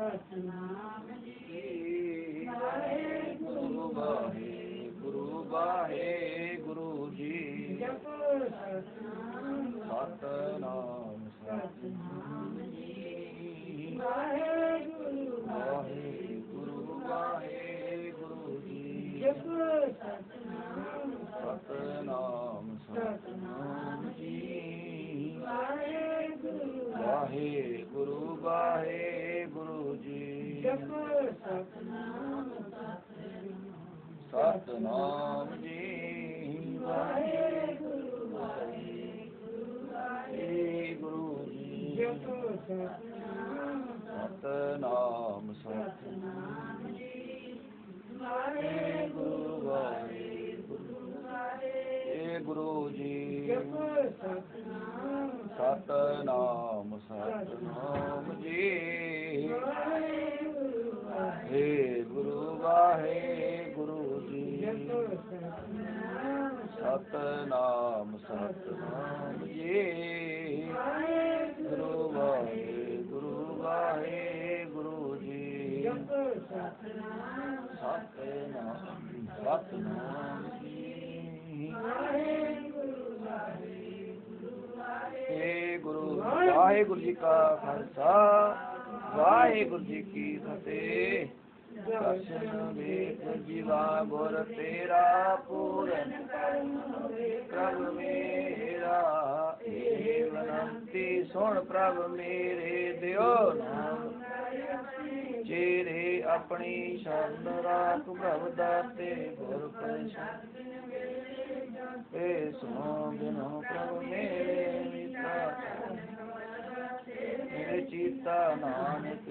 सतनाम जी वाहेगुरु वाहेगुरु वाहेगुरु जी सतनाम सतनाम जी वाहेगुरु वाहेगुरु वाहेगुरु जी सतनाम सतनाम जी वाहेगुरु वाहेगुरु जी सतनाम जी वाहेगुरु वाहेगुरु जी सतनाम सतनाम जी वाहेगुरु वाहेगुरु वाहेगुरु जी सतनाम सतनाम जी वाहेगुरु वाहेगुरु जी सतनाम सतनाम जी वाहेगुरु वाहेगुरु वाहेगुरु जी सतनाम सतनाम जी गुरु वाहेगुरु जी का खालसा वाहेगुरु जी की फतेह। ਦਰਸ਼ਨ ਵੇਖ ਜੀਵਾ ਗੁਰ ਤੇਰਾ ਪੂਰਨ ਪ੍ਰਭ ਮੇਰਾ ਇਹ ਬੇਨਤੀ ਸੁਣ ਪ੍ਰਭ ਮੇਰੇ ਦਿਓ ਨਾਮ ਚੇਰੇ ਆਪਣੀ ਸ਼ਰਨ ਰਾਖ ਪ੍ਰਭ ਦਾਤੇ ਗੁਰ ਪ੍ਰਸਾਦ ਏ ਸੁਨੋ ਬਿਨੋ ਪ੍ਰਭ ਮੇਰੇ ਮਿਤਾ ਮੇਰੇ ਚੀਤਾ ਨਾਨਕ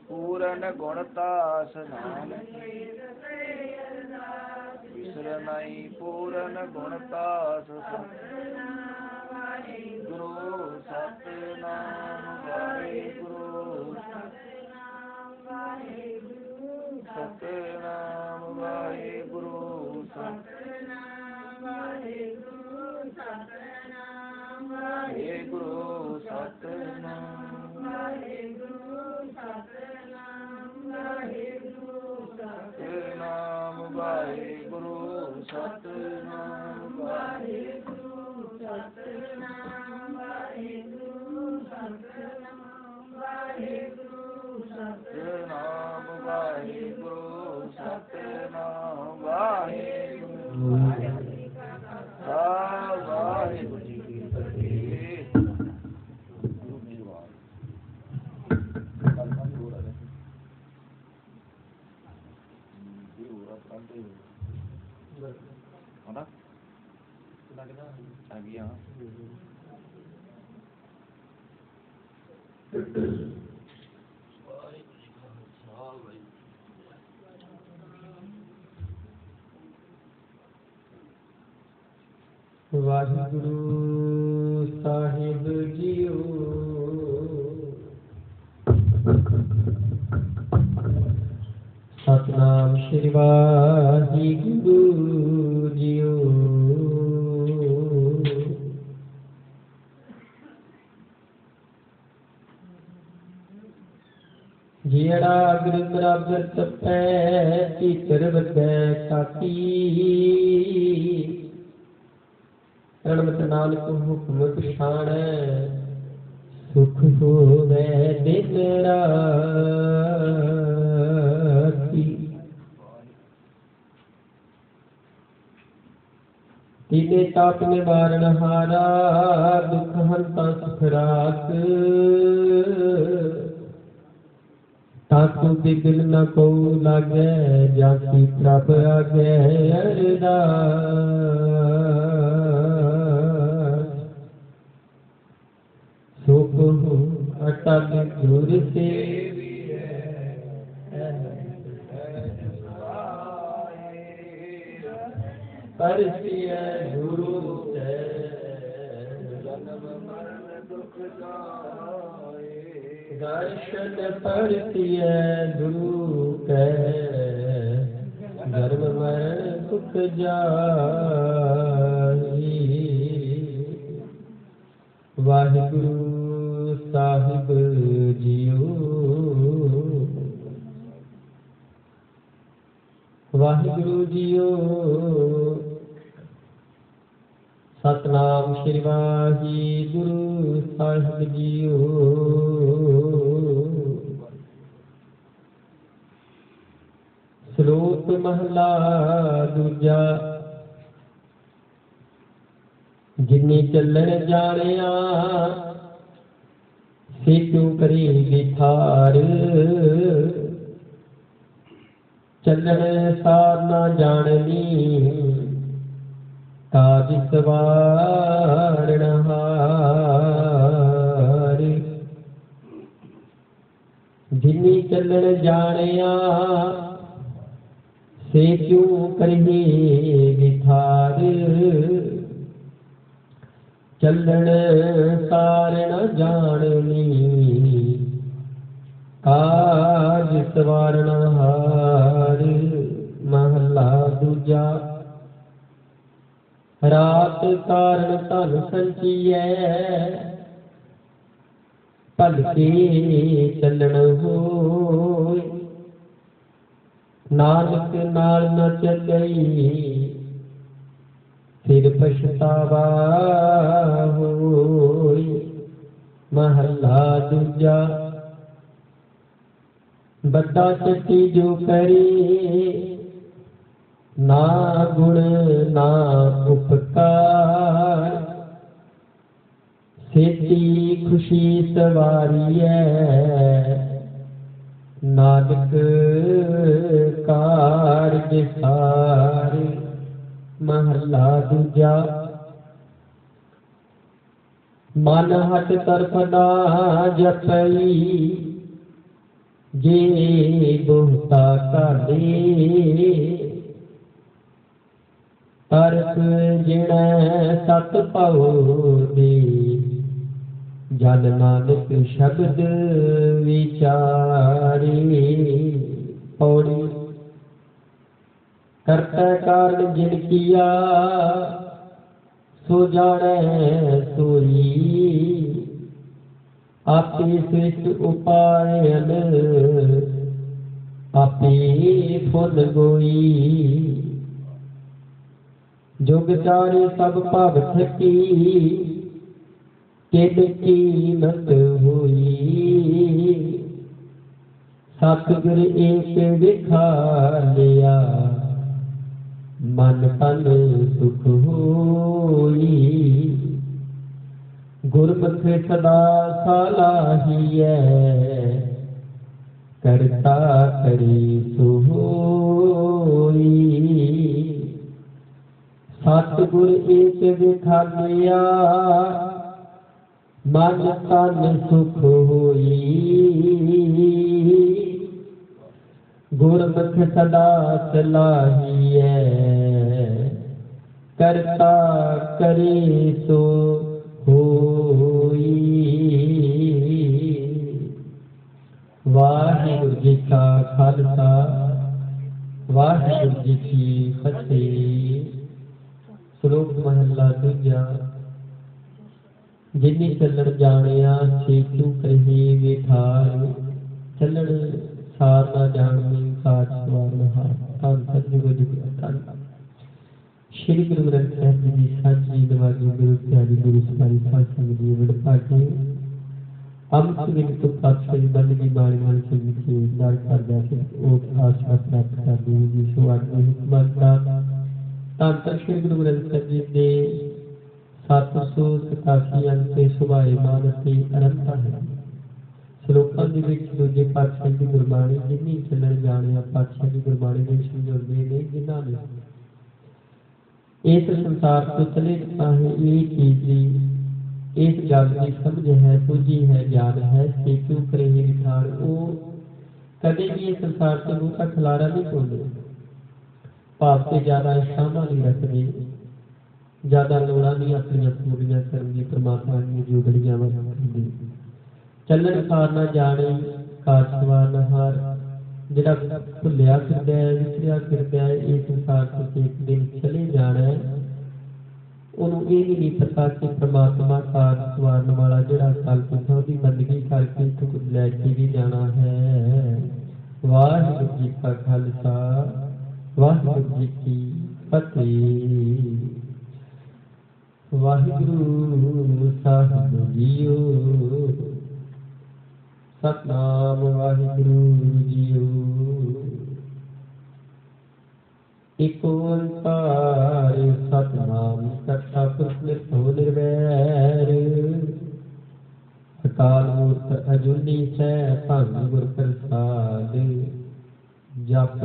ਪੂਰਨ ਗੁਣਤਾਸ ਨਾਨਕ ਵਿਸਰ ਨਹੀਂ ਪੂਰਨ ਗੁਣਤਾਸ ਗੁਰੂ ਸਤਿਨਾਮ ਵਾਹਿਗੁਰੂ ਸਤਿਨਾਮ ਵਾਹਿਗੁਰੂ ਸਤਿਨਾਮ ਵਾਹਿਗੁਰੂ ਸਤਿਨਾਮ ਵਾਹਿਗੁਰੂ ਸਤਿਨਾਮ ਵਾਹਿਗੁਰੂ ਸਤਿਨਾਮ ਵਾਹਿਗੁਰੂ ਸਤਿਨਾਮ ਵਾਹਿਗੁਰੂ ਸਤਿਨਾਮ ਵਾਹਿਗੁਰੂ ਸਤਿਨਾਮ ਵਾਹਿਗੁਰੂ ਸਤਿਨਾਮ ਵਾਹਿਗੁਰੂ ਸਤਿਨਾਮ ਵਾਹਿਗੁਰੂ ਸਤਿਨਾਮ ਵਾਹਿਗੁਰੂ ਵਾਹਿਗੁਰੂ ਜੀ ਕੀ ਫਤਿਹ। ਗੁਰੂ ਨਿਰਵਾਣ ਕਲਮਾਂ ਦੀ ਹੋਰ ਆ ਗਈ ਇਹ ਹੋਰ ਆ ਪੰਦੇ ਹਨਾ ਲੱਗਦਾ ਆ ਗਿਆ ਵਾਹਿਗੁਰੂ ਸਾਹਿਬ ਜੀਓ ਸਤਨਾਮ ਸ੍ਰੀ ਵਾਹਿਗੁਰੂ ਜੀਓ ਜਿਹੜਾ ਗੁਰੂ ਬਰਾਬਰ ਤਪੈ ਚਿਤਰ ਵਦੈ ਸਾਕੀ ਰਣਮਤ ਨਾਨਕ ਹੁਕਮ ਪਛਾਣੈ ਸੁਖ ਹੋਵੇ ਦਿਨ ਰਾਤੀ ਤੀਨੇ ਤਾਪ ਨਿਵਾਰਨ ਹਾਰਾ ਦੁਖ ਹੰਤਾ ਸੁਖ ਰਾਤ ਤਾਕੂ ਬਿਗਲ ਨ ਕੋ ਲਾਗੈ ਜਾਤੀ ਪ੍ਰਭ ਆਗੈ ਅਰਦਾਸ ਸੁਖ ਅਟਲ ਗੁਰ ਸੇਵੀਐ ਪਰਸਿਐ ਗੁਰੂ ਤੇ ਜਨਮ ਮਰਨ ਦੁਖ ਜਾਏ ਦਰਸ਼ਨ ਪਰਸਿਐ ਗੁਰੂ ਕੈ ਜਨਮ ਮਰਨ ਦੁਖ ਜਾਈ ਵਾਹਿਗੁਰੂ ਸਾਹਿਬ ਜੀਓ ਵਾਹਿਗੁਰੂ ਜੀਓ ਸਤਨਾਮ ਸ੍ਰੀ ਵਾਹਿਗੁਰੂ ਸਾਹਿਬ ਜੀਓ ਸ਼ਲੋਕ ਮਹਲਾ ਦੂਜਾ ਜਿਨੀ ਚੱਲਣ ਜਾਣਿਆ ਸਿੱਧੂ ਕਰੀ ਵਿਥਾਰ ਚੱਲਣ ਸਾਰ ਨਾ ਜਾਣਨੀ ਕਾਜ ਸਵਾਰਣ ਹਾਰ ਜਿਨੀ ਚੱਲਣ ਜਾਣਿਆ ਸੇ ਕਿਉ ਕਰੀ ਵਿਥਾਰ ਚੱਲਣ ਸਾਰ ਨ ਜਾਣਨੀ ਕਾਜ ਸਵਾਰਨ ਹਾਰ ਮਹਲਾ ਦੂਜਾ ਰਾਤ ਕਾਰਨ ਧਨ ਸੰਚੀਐ ਭਲਕੇ ਚੱਲਣ ਹੋਇ ਨਾਨਕ ਨਾਲ ਨ ਚੱਲਈ ਫਿਰ ਪਛਤਾਵਾ ਹੋਈ ਮਹਲਾ ਦੂਜਾ बद्दा चट्टी जो करे ना गुण ना उपकार सेती खुशी सवारिए नानक कारज सारे। महला दूजा। मन हट तरफ ना जपई जे बहुता काले तरस जिण सत भव दे जन नानक शब्द विचारे। पौड़ी। करता कारण जिन किया सो जाने सोई आपे सृष्ट उपायन आपे फुल गोई। जुग चारे सब भाग थकी किन कीमत हुई सतगुर एक दिखा लिया मन तन सुख होई। गुरमुख सदा सलाहिए करता करे सो होई। सतगुर एक दिखा लिया मन तन सुख होई। गुरमुख सदा सलाहिए करता करे सो होई। वाहिगुरु जी का खालसा वाहिगुरु जी की फतेह। श्लोक महला दूजा। जिन्नी चलन जानिया चेतू कही विठार चलन सार ना जानी काज सवार नहार। धन सतगुरु जी धन। श्री गुरु ग्रंथ साहिब जी साची नवाजी गुरु प्यारी गुरु सारी पातशाह जी वडभागे अमृत विनत पातशाही बंदगी बाणी मन से लिखे दार कर जाके ओट आशा प्राप्त कर दी जी। सो आत्म हिकमत का तांतर श्री गुरु ग्रंथ साहिब जी दे 787 अंक ते सुभाएमान ते अनंता है। श्लोकां दे विच दूजे पातशाह दी गुरबाणी जिन्नी चलन जानिया पातशाह दी गुरबाणी दे समझाउंदे ने जिन्हां ने इस संसार तो चले है ये चीज इस गल की समझ है पूजी है ज्ञान है सेतु करे विचार वो कदे भी इस संसार से बहुता खिलारा नहीं पाते। भाव से ज्यादा शामा नहीं रखते ज्यादा लोड़ा नहीं अपनी पूरियां करनी परमात्मा की जोड़ियां करनी। चलन सार ना जाने काज सवार न हार जिहड़ा भुलिया फिरदा है विछड़िया फिरदा है इस संसार तो एक दिन चले जाना है। उन्होंने ये भी नहीं पता कि परमात्मा काज सवारन वाला जिहड़ा कल पुरखा उहदी बंदगी करके तो लैके भी जाना है। वाहिगुरू जी का खालसा वाहिगुरू जी की फतेह। वाहिगुरू साहिब जीओ सतनाम वाहिगुरू जीओ। एक ओंकार सतनाम करता पुरख निर्भय निर्वैर अकाल मूर्त अजूनी सै भंग गुर प्रसाद। जप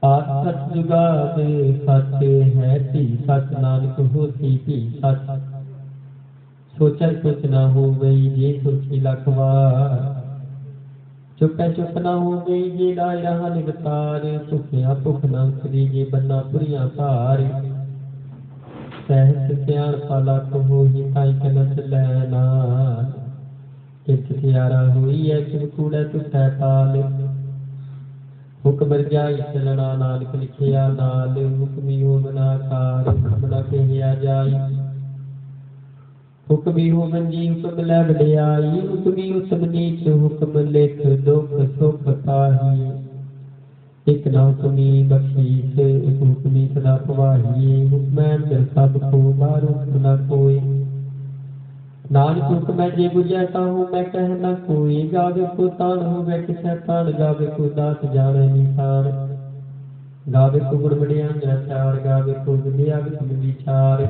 आसत जुगाद सच है धी सच नानक होती भी सच। सोचा कुछ ना हो गई जे सोची लख बार चुपै चुप ना हो गई जे लाए रहा निगतार। भुखिया भुख ना उतरी जे बन्ना पुरिया भार सहस सियाण पाला हो ही ताई कनस लैना। कित सियारा हुई है किम कूड़े तुठै पाल हुक्म रजाई चलना नानक लिखिया नाल। हुक्मी हो बना कार हुक्म न कहिया जाई हुक्मी हो मंजी हुक्म लै वडियाई। हुक्मी उत्तम नीच हुक्म लिख दुख सुख पाही। एक ना हुक्मी बख्शीस एक हुक्मी सदा पवाही। हुक्मै अंदर सब को बाहर हुक्म न कोई नानक हुक्म मैं जे बुझै ताहू मैं कह न कोई। गावे को तान होवे किसै तान, गावे को दास जाने निसार। गावे को गुण बढ़िया चार, गावे को विद्या विद विचार।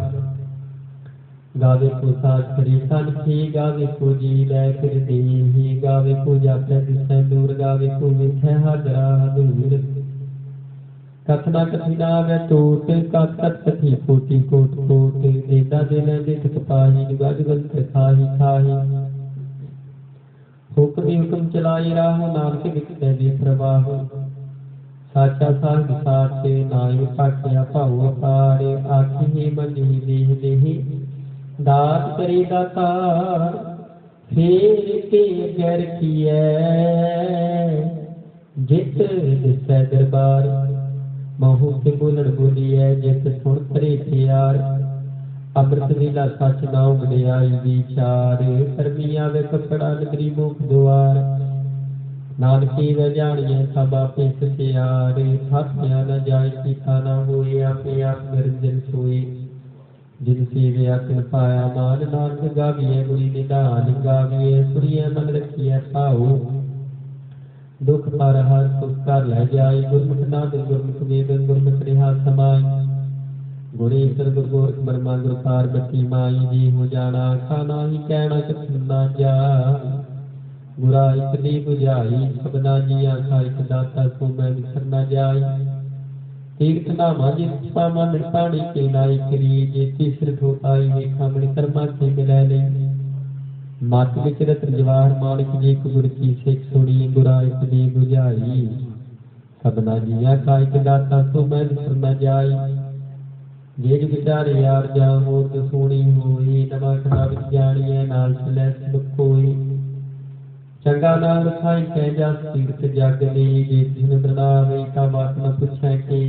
गावे को साज करे सनखी, गावे को जी लै फिर देहि। गावे को जापै दिसै दूर, गावे को विखै हाजरा दूर। कथना कथिना वे टोट, कथ कथ कथि कोटि कोट कोट। देदा देना दिख पाही, जुगा जुगंत खाही खाही। हुक्म हुक्म चलाई राहो, नानक विखै दे प्रवाह। साचा साध साच, नाई पाखिया भाऊ अपार। आखि ही मन ही देह देहि, दात करे दातार। फेर के गैर किए, जित दिसै दरबार। महू के बोलण बोलिए, जित सुन करे प्यार। अमृत वेला सच नाम वडियाई विचार। करमी आवे कपड़ा नगरी मुख द्वार। नानकी व जानिए सब आपे सचियार। थापिया न जाय कीता न होए, आपे आप निरंजन सोए। जिन सेविया तिन पाया मान, नानक गाविए गुणी निधान। गाविए सुनिए मन रखिए भाऊ, दुख पर हर सुख कर लै जाय। गुरमुख नाद गुरमुख वेद, गुरमुख रिहा समाय। गुरेश्वर गुरु गोरख बर्मा गुरु पार्वती माई। जी हो जाना खाना ही कहना कथन ना जाय। गुरा एक दी बुझाई, सबना जिया खाइक दाता। सो मैं विसर न जाय। तीर्थ नामा जिस पामा मिल पानी के नाई करी। जे तीसर धो पाई वेखा मिल कर्मा के मिलै ले। मत विच रतन जवाहर माणिक, जी गुर की सिख सुनी। गुरा एक दी बुझाई, सबना जिया खाइक दाता। सो मैं विसर न जाय। जे जुग चारे यार जा मोर सोनी होई। नवा खड़ा विच जानिए, नाल चलै सब कोई। चंगा नाम खाई कै जस तीर्थ जग ली। जे तिन बनावे ता बात न पुछै के।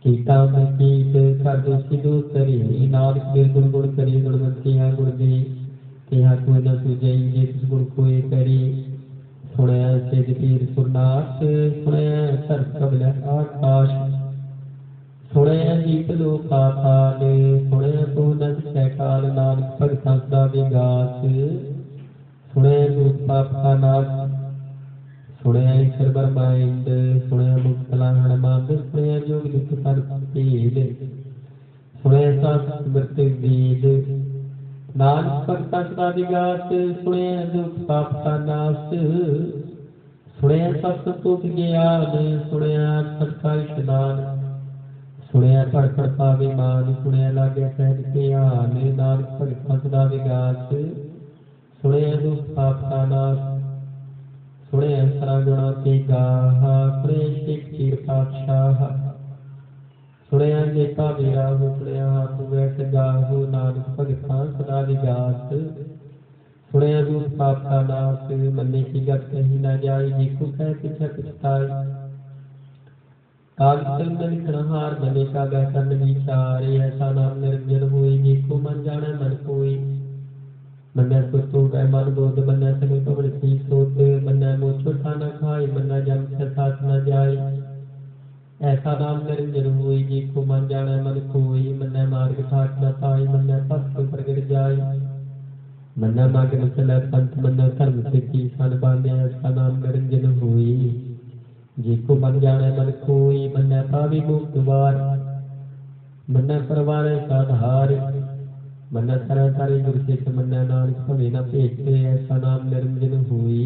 कीता मैं कीत कर दोषी दोष करी। नानक निर्गुण गुण करी, गुणवंतिया गुण दे। तेहा कोई न सुझई, जे तिस गुण कोई करी। सुनया सिद्ध पीर सुरनाथ, सुनया धरत कबल आकाश। सुनया दीप लो पाताल, सुनया पूर्ण विषय काल। नानक भगतां सदा विगास, सुनया दूत पाप का नाश। सुनया ईश्वर ब्रह्मांड, सुनया मुक्त लाहण मांद। सुनया जोग दुख पर पील, सुनया शास्त्र मृत्यु वेद। नानक भगतां सदा विगास, सुनया दुख पाप का नाश। सुनया सत संतोख ज्ञान, सुनया अक्षर का इशनान। सुनया पढ़ पढ़ पावे मान, सुनया लागे सहज ध्यान। नानक भगतां सदा विगास, सुनया दुख पाप का नाश। सुनया सरा गुणा के गाहा, सुनया शेख पीर पातशाह। सुनया जेता मेरा हो, सुनया हाथ वैस गाहो। नानक भगतां सदा विगास, सुनया दुख पाप का नाश। मन्ने की गत कहीं न जाई, जिको कह पीछे पछताई। काग कलम न लिखण हार, मने का बैठन विचार। ऐसा नाम निरंजन होई, जिको मन जाने मन कोई। मन्ने सुत होवै मन बोध, मन्ने सभी पवन की सोत। मन्ने मोह छोटा न खाई, मन्ने जन्म से साथ न जाई। ऐसा नाम निरंजन होई, जिको मन जाने मन कोई। मन्ने मार्ग ठाट न पाई, मन्ने पथ प्रगट जाई। मन्ने मगन चलै पंथ, मन्ने धर्म से की सन बांधे। ऐसा नाम निरंजन होई, जिको मन जाने मन कोई। मन्ने पावी मुक्त द्वार, मन्ने परवारे साधार। मन्ने तरह तारे गुर सिख, मन्ने नानक भवे न भेटे। ऐसा नाम निरंजन होई,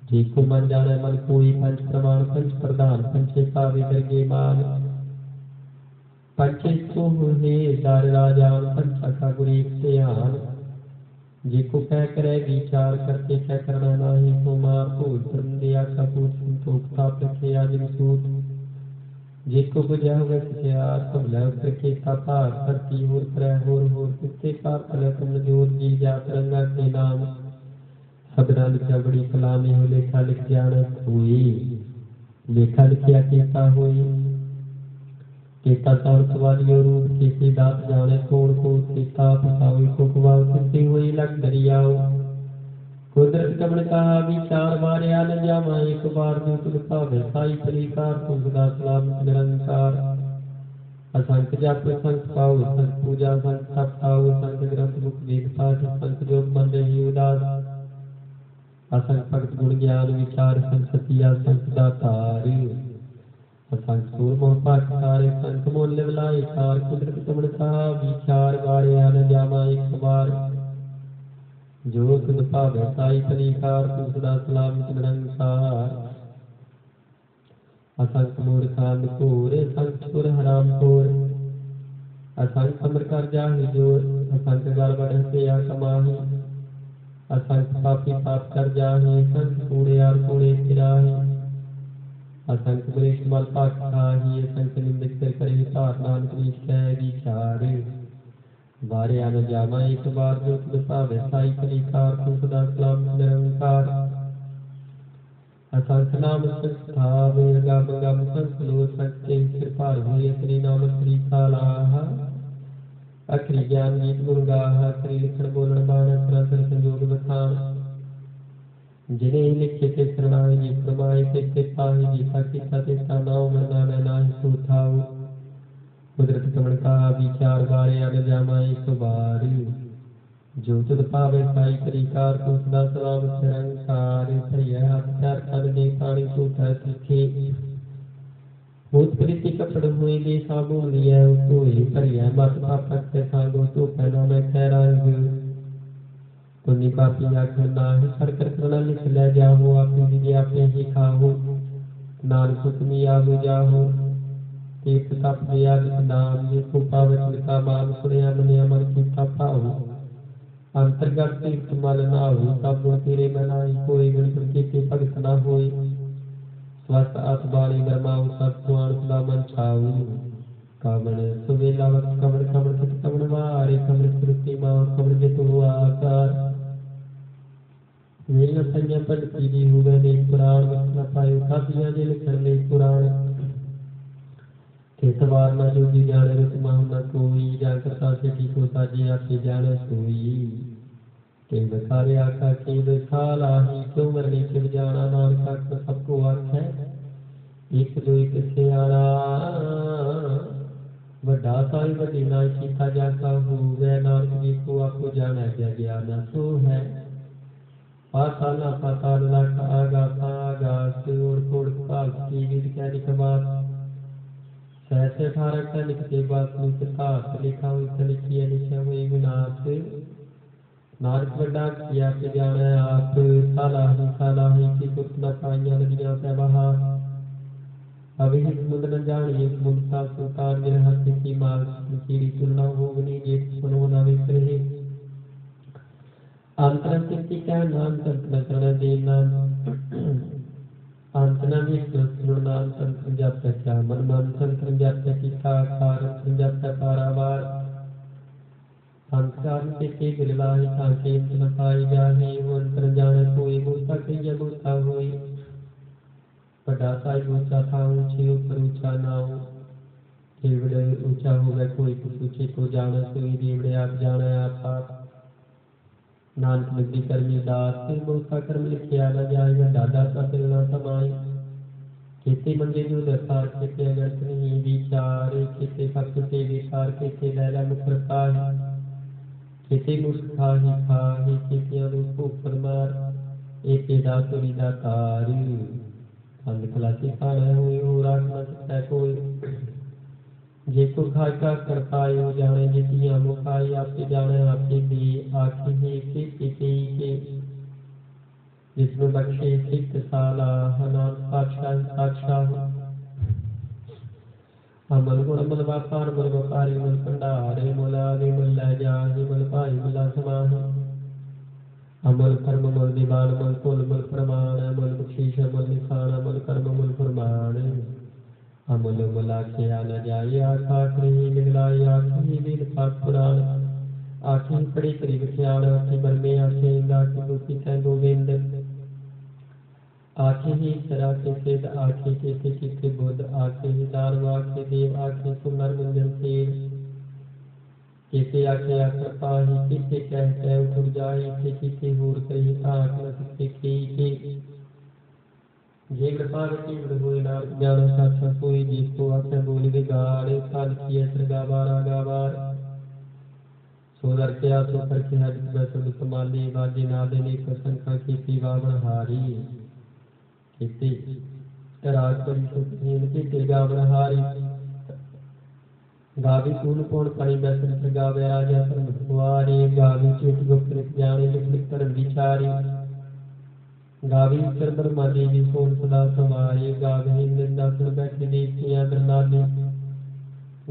जिको मन जाने मन कोई। पंच प्रमाण पंच प्रधान, पंचे पावे दरगे मान। पंचे तो हे दार राजान, पंचा का गुर एक ध्यान। जिको कह करे विचार, करके कह करना नाही तो मार। भूल धर्म दिया का पूत, संतोख ताप रखे आजिम सूत। जिको बुझा हुए सत्यार, सब लव करके तापार। धरती होर करे होर, कित्ते पाप कले कमजोर। जी जात रंगा के नाम, सबना लिखा बड़ी कलामी हो। लेखा लिख जाने कोई, लेखा लिखिया केता होई। केता तौर सवालियो रूप, केते दात जाने कौन को। केता फसावे को कुवाव, कित्ते होई लग दरियाओ। कुदरत कमण कहा विचार, मारया न जावा एक बार। जो तुम पावे साई पलीकार, तुम सदा सलामत निरंकार। असंख जप असंख पाओ असंख पूजा असंख तप ताओ असंख ग्रंथ मुख वेद पाठ असंख जोग मन रही उदास असंख भगत गुण ज्ञान विचार असंख सती असंख दातार असंख सूर मोह पाठकार असंख मूल्य विलाई कार कुदरत कमण कहा विचार वारे आन जामा एक बार जो तुद भावे साई पलीकार तू सदा सलामत निरंकार असंख मूर्खान घोर असंख चुर हराम खोर असंख अमर कर जाहि जोर असंख गल बढ़ से आ कमाही असंख पापी पाप कर जाहि असंख कूड़े और कूड़े फिराही असंख बरिष्ठ मल पाक खाही असंख निंदित कर करे भार नानक नीच कै विचार बारे आन जामा एक बार जो तुद भावे साई पलीकार तू सदा सलामत निरंकार असंख नाम संस्थाव गम गम संसलो संख्य कृपाल हुए श्री नाम श्री कालाह अखरी ज्ञान गीत गुण गाह श्री लिखण बोलन बाण सरासर संजोग बखान जिने लिखे ते शरणाई जी फरमाए ते पाहि जीता कीता ते नाम मरना नाहि सो थाऊ कुदरत कमण का विचार बारे अन जामा एक बार जो तुद पावे साई परिकार तू सदा सलामत निरंकार भैया हत्यार कर दे प्राणी छूटा सीखे भूत प्रीति कपड़ हुए दे साबुन लिया धोए भरिया मत पापक ते सांगो तू पहना मैं कह रंग पुण्य पापी आखर नाहि सरकर करना लिख ले जाहो आपे दिए आपे ही खाहो नानक हुक्मी आगो जाहो तीर्थ तप दिया दान जी को पावे का मान सुनिया मनिया मन की पाओ अंतर्गत तीर्थ मल नाहु सब गुण तेरे बनाई कोई गुण प्रकृति भगत न होई स्वस्थ आत्मानी ब्रह्माऊ सब स्वान सदा मन छाऊ कामण सुवेला वक्त कमण कमण सत कमण वारे कमण स्मृति मां कमण जितु आकार वेल संयम पद कीजी हुए देख पुराण वक्त न पायो कापिया जे लिखण ले पुराण केतवार न जोगी जाने रुत माहु न कोई जाकर सासे की को साजे आपे जाने सोई के बखारे आका के बखाला ही क्यों मरने के जाना नानक का सबको अर्थ है एक दो एक से आना वड्डा साई वड्डी नाई कीता जाता होवे नानक जी को आपको जाना है ज्ञान सो है पाताला पाताल लाख आगास आगास और कोड़ भाग की विद क्या निकबात सहसे 18 का लिखते बात मुक्तास लिखा हुई लिखी लिखा हुई विनाश नारक वड्डा किया के जाने आप सालाही की कुछ न पाइया नदियां पे बहा अभी समुद्र न जानिए समुद्र सा सुल्तान मेरे हाथ की माल की तुलना होगनी ये सुनो ना विसरे अंतरम किसी का नाम तंत्र करण देना अंतना में सुनो नाम तंत्र जप क्या मन मन तंत्र जप किता कारण जप पारावार संस्कार के बिरलाही ताके न पाई जाहे अंतर जाने कोई बोलता कहिया बोलता होई बड़ा साई ऊंचा था ऊंचे ऊपर ऊंचा नाव देवड़े ऊंचा होगा कोई कुछ ऊंचे को जाना सोई देवड़े आप जाना आप नानक बुद्धि कर्मी दास बोलता कर्म लिखिया न जाएगा दादा का दिलना समाई केते मंगे जो दरकार केते अगस्त नहीं विचार केते भक्त से विचार केते लैला मुखरता केते मुख खाही केते अनुप परमार एके दासुरी दातार अंध खलासी खाना हुई हो राख न सकता कोई जेको खाई का कर पायो जाने जितिया मुखाई आपके जाने आपके दे आखी ही के जिसमें बख्शे सिक्त साला हनान साक्षात अमल गुण मल व्यापार मल व्यापारी मल भंडारे मोलावे मल लै जाहि मल भाई मला समाहि अमल कर्म मल दीवान मल कुल मल प्रमाण मल बख्शीश मल निशान मल कर्म मल प्रमाण अमल मला के आना जाए आखा करी निगलाई आखी वेद पाठ पुराण आखी पढ़ी करी विख्यान आखी बरमे आखी आखी गोपी कै गोविंद आखे ही सरा के सिद्ध आखे के बुद्ध आखे ही दानव आखे देव आखे सुनर गुंजन सेव केते आखे आखर पाही केते कहते उठ जाई केते होर कही आख न सकते के जे कृपा कीमत होए नानक ज्ञान साक्षा सोई जिसको आख्या बोली बिगाड़ काल किया सरगा बारा गावार सो दर क्या सो कर के हज बैसुल समाले बाजे नादे ने प्रसंखा कीती बावन हारी कीती राज परी सुखीन कीते गावन हारी गावी कून कौन पाई बैसन सरगावे राजा परम द्वारे गावी चुप गुप्त नित जाने लिख लिख कर विचारी गावी कर ब्रह्मा देवी सोन सदा समाये गावी निंदा सुन बैठे देवते अंदर नाले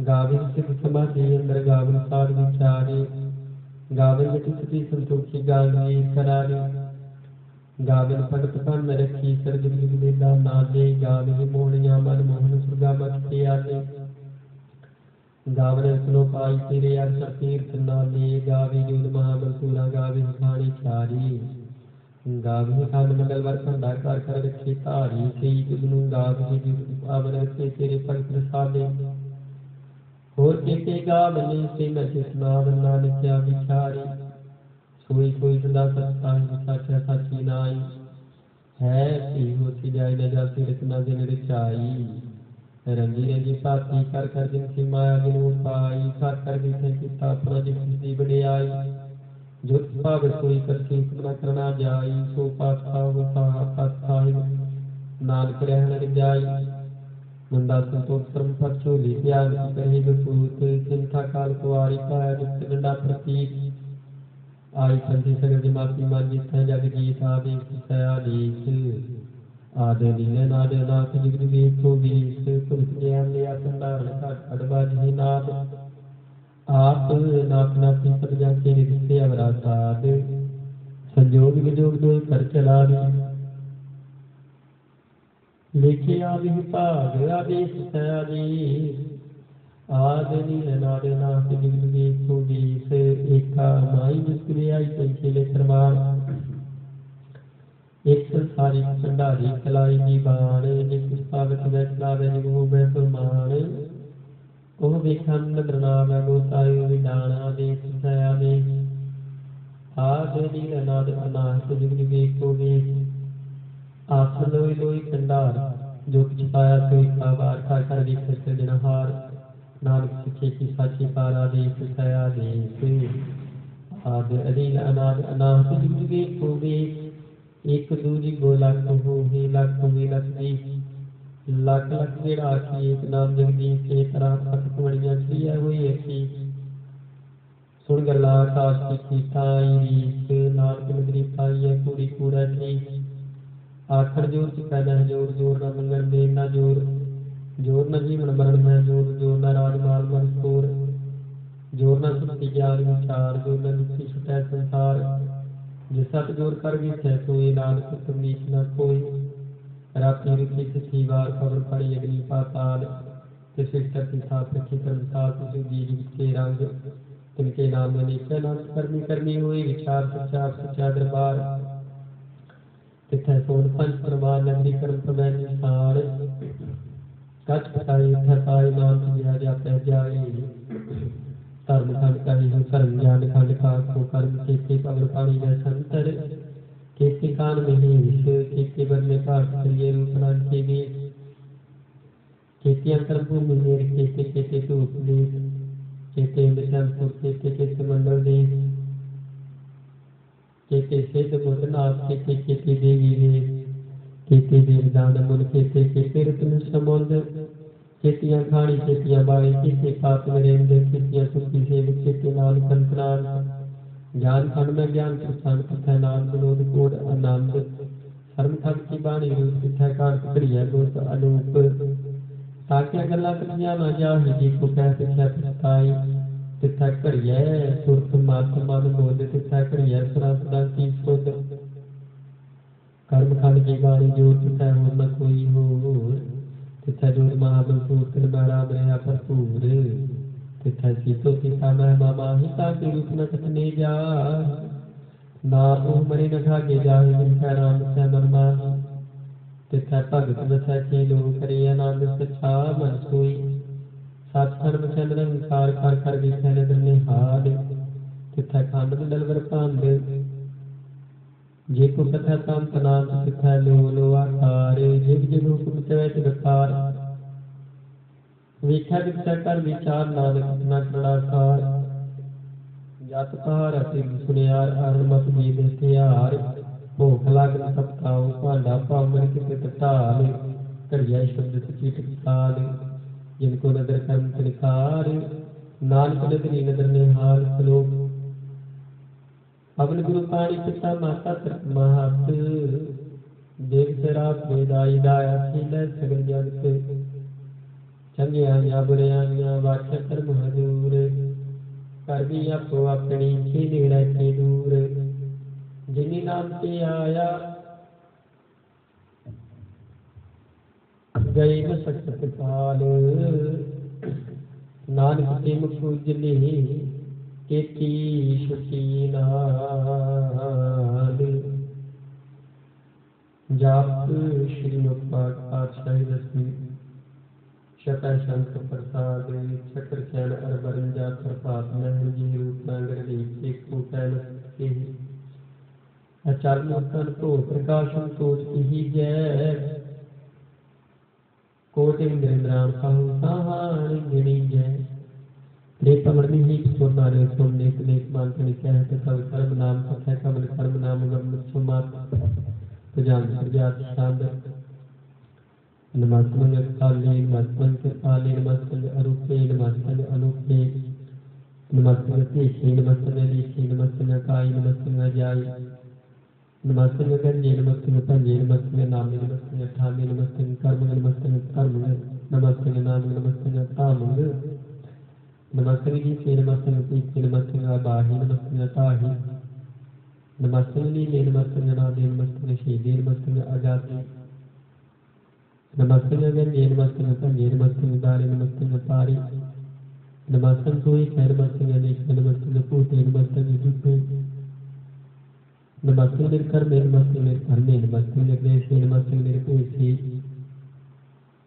गावी सिद्ध समाधि अंदर गावन सार विचारे गावन यति सती संतोषी गावी करारे गावन भगत कन रखी सर्ग जुग वेदा नादे गावी मोहनिया मन मोहन सुरगा मत के आले गावन सुनो पाई तेरे अक्षर तीर्थ नाले गावी जुद महामंसूरा गावी खानी चारी गावी खान मंडल वर खंडा कर कर रखे तारी कई जुगनू गावी जुद पावन रखे तेरे पग प्रसादे होर के गावने से मैं सुनाव नानक क्या विचारी सोई सोई सदा सत्साई साचा साची नाई है सी होती जाय न जाती रचना दिन रचाई रंगी रंगी साथी कर कर जिनकी माया जिन पाई कर कर विषय पिता अपना जिसकी बड़ियाई जो भाव सोई कर न करना जाई सो पाथा हो पाथा नानक रहन जाई मुंडा संतोष परम पद चोली ज्ञान की कहे विभूत चिंता काल कुआरी पाया नित्य डंडा प्रतीत आई पंथी सगल जमाती मान जित है जग जीत आदेश सयादेश आदे लीले नादे नाथ जुग जुग को बीस तुलसी ज्ञान लिया संदार अड़बाज ही नाद आप नाथ नाथी सब जाके रिश्ते अवरा साध संजोग विजोग दो कर चला लेखे आदि भाग आदेश सयादेश आदे लीले नादे नाथ जुग जुग को बीस एका माई मुस्कुरे आई पंछी ले सरमार एक सारी भंडारी कलाई की बाण जिस पावत वैसलावे निगो बैसुमान ओह बेखंड प्रणाम गोतायु विधाना देश सया देश आद नील नाद अनाहत जुग जुगे को वेश आसन लोई लोई भंडार जो कुछ पाया सोई का बार का कर देख सृजनहार नानक सिखे की साची पारा देश सया देश आद अनील अनाद अनाहत जुग जुगे को वेश एक दूजी गो लख हो ही लख दी लख लख गेड़ा की एक नाम जगदीश एक रात तक कुड़ियां छिया हुई अखी सुन गला आकाश की खीताई रीस नानक नगरी पाई है पूरी पूरा ठीक आखर जोर चुका न जोर जोर न मंगल दे न जोर जोर न जीवन मरण में जोर जोर न राजमाल मन स्कोर जोर न सुनती ज्ञान विचार जोर न दुखी छुटै संसार जिस सतजोर कर भी थे सोई नानक तुमीश न कोई रात्रि रुचि तिथि वार खबर पड़ी अग्नि पाताल तिस शक्ति था प्रखी कर्मसाल तुझ बीज के रंग तिनके नाम में नित्य नाम करनी करनी हुई विचार सच्चा सच्चा दरबार तिथे सोन पंच प्रमाण नगरी कर्म प्रभै निशान कच पटाई थकाई नाम तुझा जाते जाए धर्म खंड कही हो कर्म ज्ञान खंड का को कर्म केते पवन पानी में संतर केते कान में ही विश्व केते वर में काट चलिए रूपनान के वे केते अंतर भूमि मेर केते केते तो उपदेश केते मिशनपुर केते केते मंडल देश केते सेत बुद्धनाथ केते केते देवी देव केते देवदान मुन केते केते रत्न समुद्र केतियां खानी केतियां बाई केते पाप नरेंद्र केतियां सुखी से केते नाल कंत्रान ज्ञान खंड में ज्ञान प्रस्थान कथा नाम विनोद कोड आनंद धर्म खंड की बाणी रूप कथा कार करिया गोत अनूप ताकि गल्ला करिया ना जाहि जी को कह शिक्षा पछताई तिथा करिया सुरत मात मन बोध तिथा करिया सुरा सदा की सुध कर्म खंड की बाणी जो तिथा हो न कोई हो तिथा जोर महाबलपुर तिरबारा ब्रह्मा भरपूर तिथा सीतो सीता महिमा माहिता के रूप न कथने जा नाम मरे न खागे जाहि जिनका राम से मन माही तिथा भगत बसा के लो करे आनंद सच्चा मन सोई सच धर्म चंद्र निसार कर कर विखै नगर निहाल तिथा खंड मंडल वर पांड जे को कथा ताम तनाम सिखा लो लो आकार जिग जिग हुक्म चवे तिरकार ਵੇਖਿਆ ਦਿਖਿਆ ਕਰ ਵਿਚਾਰ ਨਾਨਕ ਨਾ ਕੜਾਕਾਰ ਜਤ ਪਹਾਰ ਅਤੇ ਸੁਨਿਆਰ ਅਰਨ ਮਤ ਜੀਵ ਹਥਿਆਰ ਭੋਖ ਲਾਗਨ ਸਪਤਾਉ ਭਾਂਡਾ ਪਾਵਨ ਕਿਤੇ ਤਟਾਲ ਘੜਿਆ ਸ਼ਬਦ ਸਚੀ ਟਕਸਾਲ ਜਿਨ ਕੋ ਨਦਰ ਕਰਮ ਤਨਕਾਰ ਨਾਨਕ ਨਦਰੀ ਨਦਰ ਨਿਹਾਲ ਸਲੋਕ ਅਵਨ ਗੁਰੂ ਪਾਣੀ ਪਿਤਾ ਮਾਤਾ ਤਰਕ ਮਹਤ ਦੇਵ ਸਰਾਤ ਵੇਦਾਈ ਦਾਇਆ ਸੀਲ ਸਗਲ ਜਗਤ ਚੰਗਿਆਈਆਂ ਬੁਰਿਆਈਆਂ ਵਾਖਿਆ ਕਰਮ ਹਜ਼ੂਰ ਕਰ ਵੀ ਆਪੋ ਆਪਣੀ ਕੀ ਨੇੜੇ ਕੀ ਦੂਰ ਜਿਨੀ ਨਾਮ ਤੇ ਆਇਆ ਗਏ ਨ ਸਕਤ ਕਾਲ ਨਾਨਕ ਤੇ ਮੁਖ ਉਜਲੇ ਕੀਤੀ ਸੁਖੀ ਨਾਲ ਜਾਪ ਸ਼੍ਰੀ ਮੁਖ ਪਾਤਸ਼ਾਹੀ ਦਸਵੀਂ शकर शंख प्रसाद चक्र चैन अरबरंजा प्रभात महल जी रूप नागर एक कूटैन के अचल मुक्तन तो प्रकाशम सोच ही जय कोट इंद्रान कहु सहान गिणी जय रे पवन में ही सुनारे सुनने नेक मानतनि कहत कवि कर्म नाम कथा कमल कर्म नाम गम सुमात तुजान सुजात शांद नमस्ते काले नमस्ते काले नमस्ते अरूपे नमस्ते अनूपे नमस्ते तीखे नमस्ते लीखे नमस्ते काई नमस्ते जाई नमस्ते गंजे नमस्ते पंजे नमस्ते नामे नमस्ते ठामे नमस्ते कर्म नमस्ते कर्म नमस्ते नाम नमस्ते ताम नमस्ते गीते नमस्ते पीछे नमस्ते बाही नमस्ते ताही नमस्ते नीले नमस्ते नादे नमस्ते शीदे नमस्ते अजाते नमस्ते गंजे नमस्ते पंजे नमस्ते दारे नमस्ते पारी नमस्ते सोई खैर नमस्ते लेखे नमस्ते पूते नमस्ते दुखे नमस्ते निर्कर्मे नमस्ते निर्कर्मे नमस्ते निर्देशे नमस्ते निर्देशे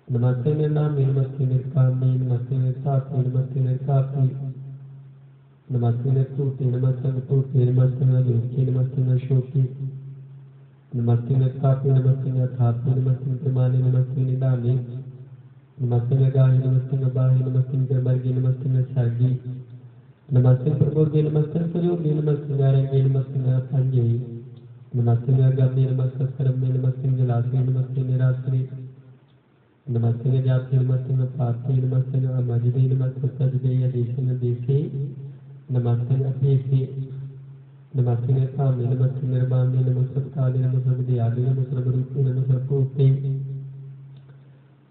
नमस्ते निर्नामे नमस्ते निर्कामे नमस्ते निर्कापे नमस्ते निर्कापे नमस्ते निर्तूते नमस्ते तूते नमस्ते नदूखे नमस्ते नशोके नमस्ते नकापे नमस्ते नथापे नमस्ते प्रमाणे नमस्ते निदाने नमस्ते नगाहे नमस्ते नबाहे नमस्ते नबर्गे नमस्ते नसर्गे नमस्ते प्रबोधे नमस्ते प्रयोगे नमस्ते नारंगे नमस्ते नाथंगे नमस्ते नगमे नमस्ते कर्मे नमस्ते जलासे नमस्ते निराश्रे नमस्ते नजाते नमस्ते नपाते नमस्ते अमजदे नमस्ते सजदे यदेशे नदेशे नमस्ते अथेसे नमस्ते निर्कामे नमस्ते निर्माणे नमस्ते काले नमस्ते विद्यालय नमस्ते रूपे नमस्ते पूते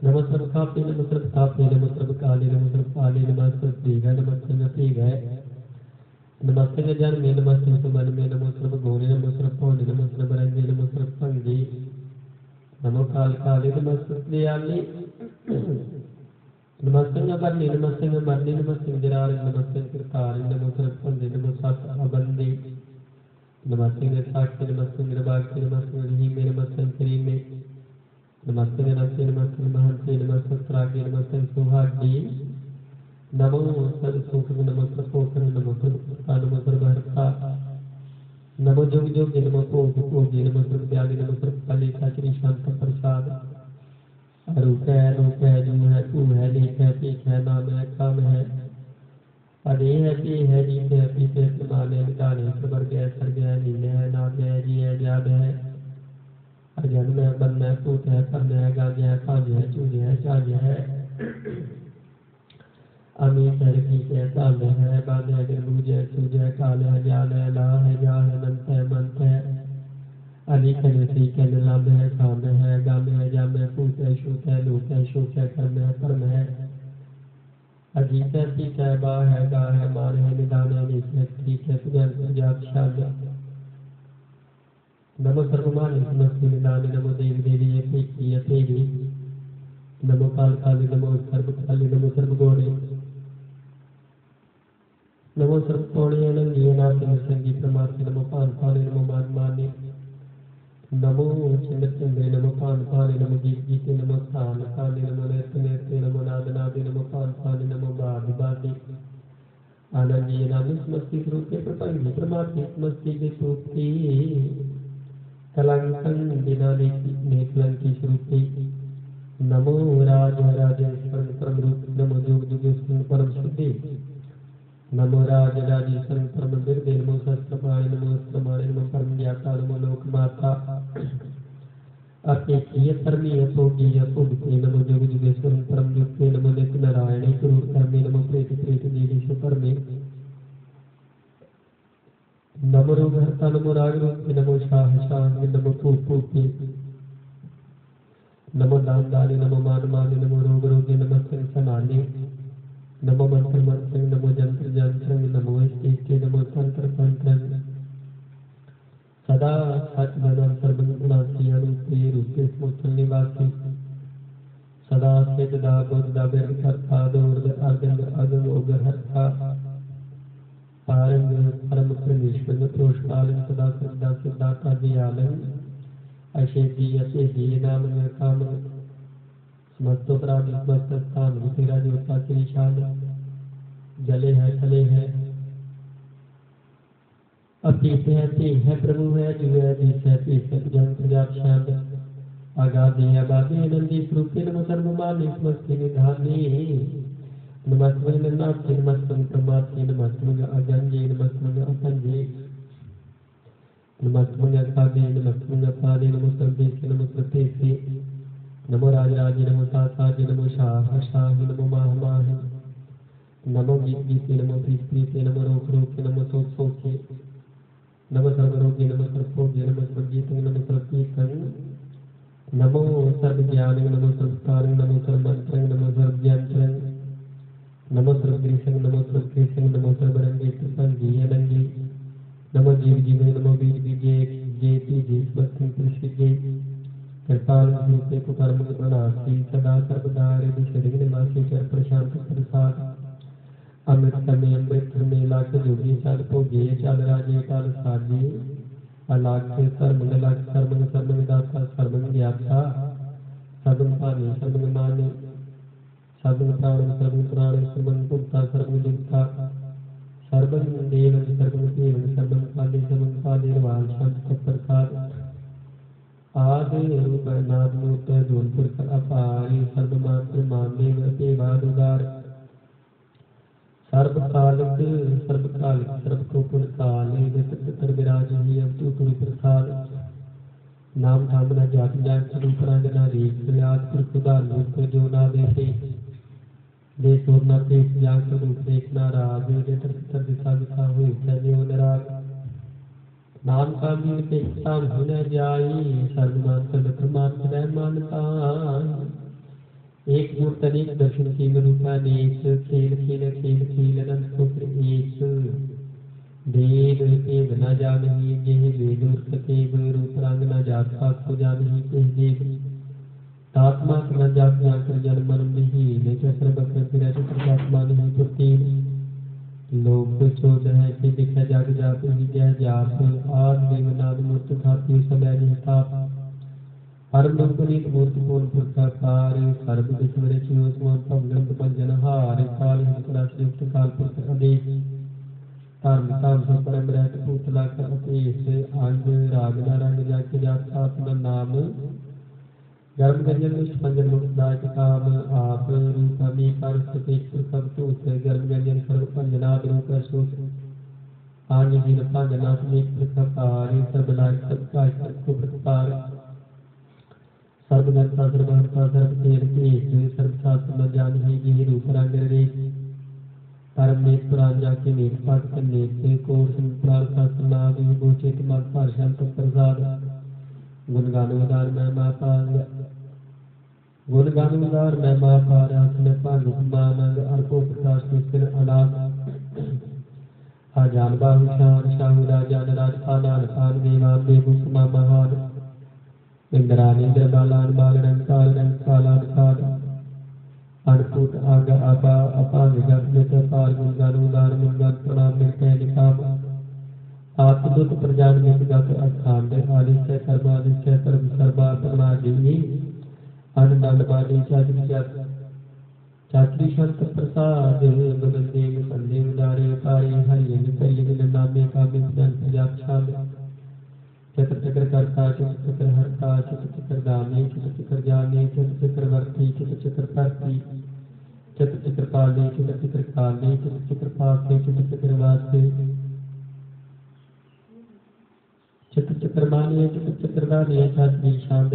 नमस्ते खापे नमस्ते तापे नमस्ते काले नमस्ते काले नमस्ते दीघा नमस्ते नतीघा नमस्ते जन्मे नमस्ते सुमन में नमस्ते घोरे नमस्ते पौने नमस्ते बरंगे नमस्ते पंगे नमो काल काले नमस्ते दयाले नमस्ते नमरने नमस्ते नमरने नमस्ते जरार नमस्ते कृतार नमस्ते पंदे नमस्ते अबंदे नमस्ते निर्साक्षी नमस्ते निर्भाग्य नमस्ते रहीमे नमस्ते करीमे नमस्ते नमस्ते नमस्ते महंते नमस्ते प्राज्ञ नमस्ते सौभाग्य नमो सद सुख नमस्ते पोखर नमस्ते नमस्ते भरता नमो जोग जोग नमो भोग भोगे नमस्ते विद्यालय नमस्ते फलिता श्री शांत प्रसाद रूप है जो है तू है लेख है पीख है नाम है काम है अरे है पी है जीत है पीते माने निकाले सबर गया सर गया नीले है नाद है जी है जाद है अजन है बन है पूत है करने है गाज है काज है चूज है चाज है अमीर है पीत है ताल है बाध है गिरबूज है सूज है काल है जाल है ला है जा है मंत है अली कल सी कल लब है साम है गम है जम है पूत है शूत है लूट है शोक है कर्म है परम है अजीत है पीत है बा है गा है मान है निदान है नीच है ठीक है सुजन सुजात शाद नमो सर्वमान नमस्ते निदान नमो देव देवी है पीकी है तेरी नमो काल काली नमो सर्व काली नमो सर्व गौरी नमो सर्व पौड़े अनंगी नाथ संगी प्रमाति नमो पान पाने नमो मान माने नमो चंद्र चंद्रे नमो पान पाने नमो गीत गीते नमो स्थान काले नमो नेत्र नेत्रे नमो नाद नादे नमो पान पाने नमो बाधि बाधि आनंदी नाम समस्ती स्वरूप के प्रपंच प्रमात्म समस्ती के स्वरूप कलंकं बिना नेकलंकी स्वरूपे नमो राज राजेश्वर परम रूप नमो जोग जोगेश्वर परम शुद्धि नमो राज राजेश्वर परम दुर्गे नमो सहस्रपाणि नमो अस्त्रमाणि नमो परम ज्ञाता नमो लोक माता अपेक्षीय परमीय भोगीय भोगते नमो जोग जोगेश्वर परम युक्ते नमो नित्य नारायण गुरु धर्मे नमो प्रेत प्रेत देवेश परमे नमो रोग हरता नमो राग रूपे नमो शाह शाह नमो भूप भूपे नमो दान दाने नमो मान माने नमो रोग रोगे नमो संसनाने नमो मंत्र मंत्र नमो जंत्र जंत्र नमो इष्ट नमो तंत्र तंत्र सदा सच धन सर्वनाशी रूपे रूपे स्मोचन निवासी सदा सिद्ध दा बुद्ध दा बिरध करता दूर अर्जन अगम उगर हरता पारंग परम परमेश्वर प्रोषपालन सदा सदा सिद्धाता दयालन अशेषी अशेषी नाम काम समस्तो प्राणी समस्त स्थान तेरा ज्योता के निशान जले है थले है अतीत है तेज है प्रभु है जुए है देश है पेश है जन प्रजाप शांत आगाधे आबादे नंदी स्वरूपे नमो सर्वमाने समस्ते निधाने नमस्ते नन्नाथे नमस्ते प्रमाथे नमस्ते अगंजे नमस्ते अपंजे नमस्ते अखादे नमस्ते अपादे नमो सर्वेशे नमो सर्वेशे नमो राजराजे नमो सासाजे नमो शाह शाह नमो माह माह नमो गीत गीते नमो प्रीत प्रीते नमो रोक रोके नमो सोच सोचे नमो सर्वरोगे नमो सर्वभोगे नमो सर्वजीते नमो सर्वकीर्तन नमो सर्वज्ञान नमो सर्वकारं नमो सर्वमंत्रं नमो सर्वज्ञानं नमो सर्वदेशं नमो सर्वकेशं नमो सर्वरंगे संगीय रंगे नमो जीव जीवे नमो बीज बीजे जे बीजे स्मृति प्रसिद्धे कृपाल रूपे पुकार मुझ प्रणासी सदा सर्वदा हृदय शरीर निवासी चर प्रशांत प्रसाद अमृत में अमृत में लाख जोगी चाल भोगे चाल राजे काल साजे अलाख सर्वंग लाख सर्वंग सर्वंग दाता सर्वंग ज्ञाता सर्वंग पानी सर्वंग माने सर्वंग प्राण सर्वंग भुक्ता सर्वंग जुक्ता सर्वं देवं सर्वं देवं सर्वं काले नवाल शांत प्रसाद आदि रूप नाद मूर्त जोनपुर का अपारी सर्वमात्र मानदेव देवादुगार सर्वकालिक सर्वकोपुर काले वितर विराज ही अवतुर प्रसाद नाम धामना जाति जान स्वरूप रंजना रेख आदपुर खुदा रूप जो ना देते देशों न देश जान स्वरूप देखना राग जटर पितर दिशा दिशा हुई सजो निराग नाम का मीन पे स्थान होने जाई सर्वमान सर्व प्रमाण सदै मानता एक मूर्त अनेक दर्शन तीन रूपा अनेक खेल खेल खेल खेल अनंत पुत्र एक देव देव न जानही जेह वेद सतेव रूप रंग न जात पात को जानही तेह देव तात्मा न जात जाकर जन्म मन नहीं चक्र बक्र फिर प्रतात्मा नहीं पुतीन लोक चोद है कि दिखा जाग जाप ही जय जाप आद देवनाद मूर्त खाती समय निहताप परम पुनीत मूर्ति पूर्ण पुरस्कार सर्व विस्मर चियो समान पवगंध पंजन हार काल हिंकरा युक्त काल पुरस्कार आदेश धर्म काम से परम रहत पूतला कर अपेश अंग रागना रंग जाके जात आत्मा नाम गर्म गंजन पंजन मुक्तदायक काम आप रूप हमें कर सके सब तूत गर्म गंजन सर्व पंजनाद रूप सूत आन्य दिन पंजनाथ में प्रकार सर्वनायक सबका सबको प्रकार सर्वगंता सर्वहंता सर्वतेर तेज सर्वशास्त्र न जान ही जिहि रूप रंग रेख परम नेत पुराण जाके नेत पाठ करने से कोर संप्राण शास्त्र नाद विभूषित मत पार्षण प्रसाद गुणगानोदार मैं माता गुणगानोदार मैं माता आसन पाग मानंग अर्को प्रकाश निस्किन अनाथ आजान बाहु शान शाहु राजान राजपालान पान देवान देवुसमा महान इंद्रान इंद्र बालान बालन कालन कालान काल अनपुट आग अपा अपांग गगनित पार गुणगानोदार मुनगन प्रणाम निर्तय निकाम आत्मदूत प्रजान में गत अखांड आदित्य सर्वादित्य सर्व सर्वा परमादिनी अनंदमानी चात्री संत प्रसाद गगन देव संदेव दारे पारे हरि करिय नामे कामे प्रजात शाद चक्र चक्र कर्ता चक्र चक्र हरता चक्र चक्र दानी चक्र चक्र जानी चक्र चक्र वर्ती चक्र चक्र परती चक्र चक्र पाली चक्र चक्र काली चक्र चक्र पासे चक्र चक्र वासे चक्र चक्र मानिए चक्र चक्र दानिए छाती शांत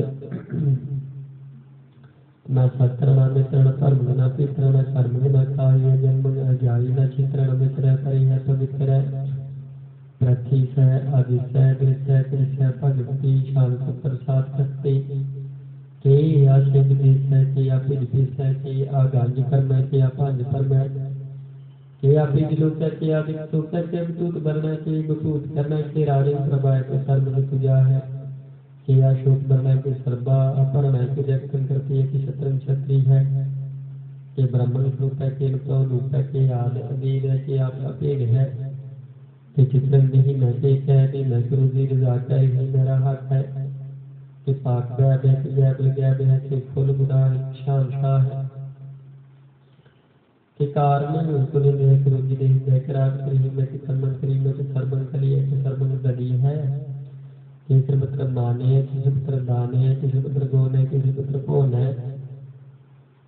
ना सत्रण मित्रण धर्म न पितरण कर्म न खाए जन्म न जाई न चित्रण मित्र परि है पवित्र प्रथि सह आदि सह दृश्य कृष्ण भगवती शांत प्रसाद करते के आशिक देश के आपिद देश के आगाज कर्म के अपांज कर्म के आपिद लोक के आदिक सुख के विद्युत वर्ण के विभूत करना के राजे प्रभा के सर्व में पूजा है के अशोक वर्ण के सर्वा अपरण के जगत करती है कि शत्रु क्षत्रिय है के ब्राह्मण रूप के रूप के आदि अधीर है के आप अपेग है कि चित्रन नहीं मैं कहते मैं गुरु जी रजा कर ही मेरा हाथ है कि पाक बैठ है कि जैब है कि फुल गुना शान शाह है कि कारण गुरु ने गुरु जी ने मैं करार करी मैं कि कर्मन करी मैं कि सर्वण करी है कि सर्वण दली है कि सर्वत्र माने है कि सर्वत्र दाने है कि सर्वत्र गोन है कि सर्वत्र कौन है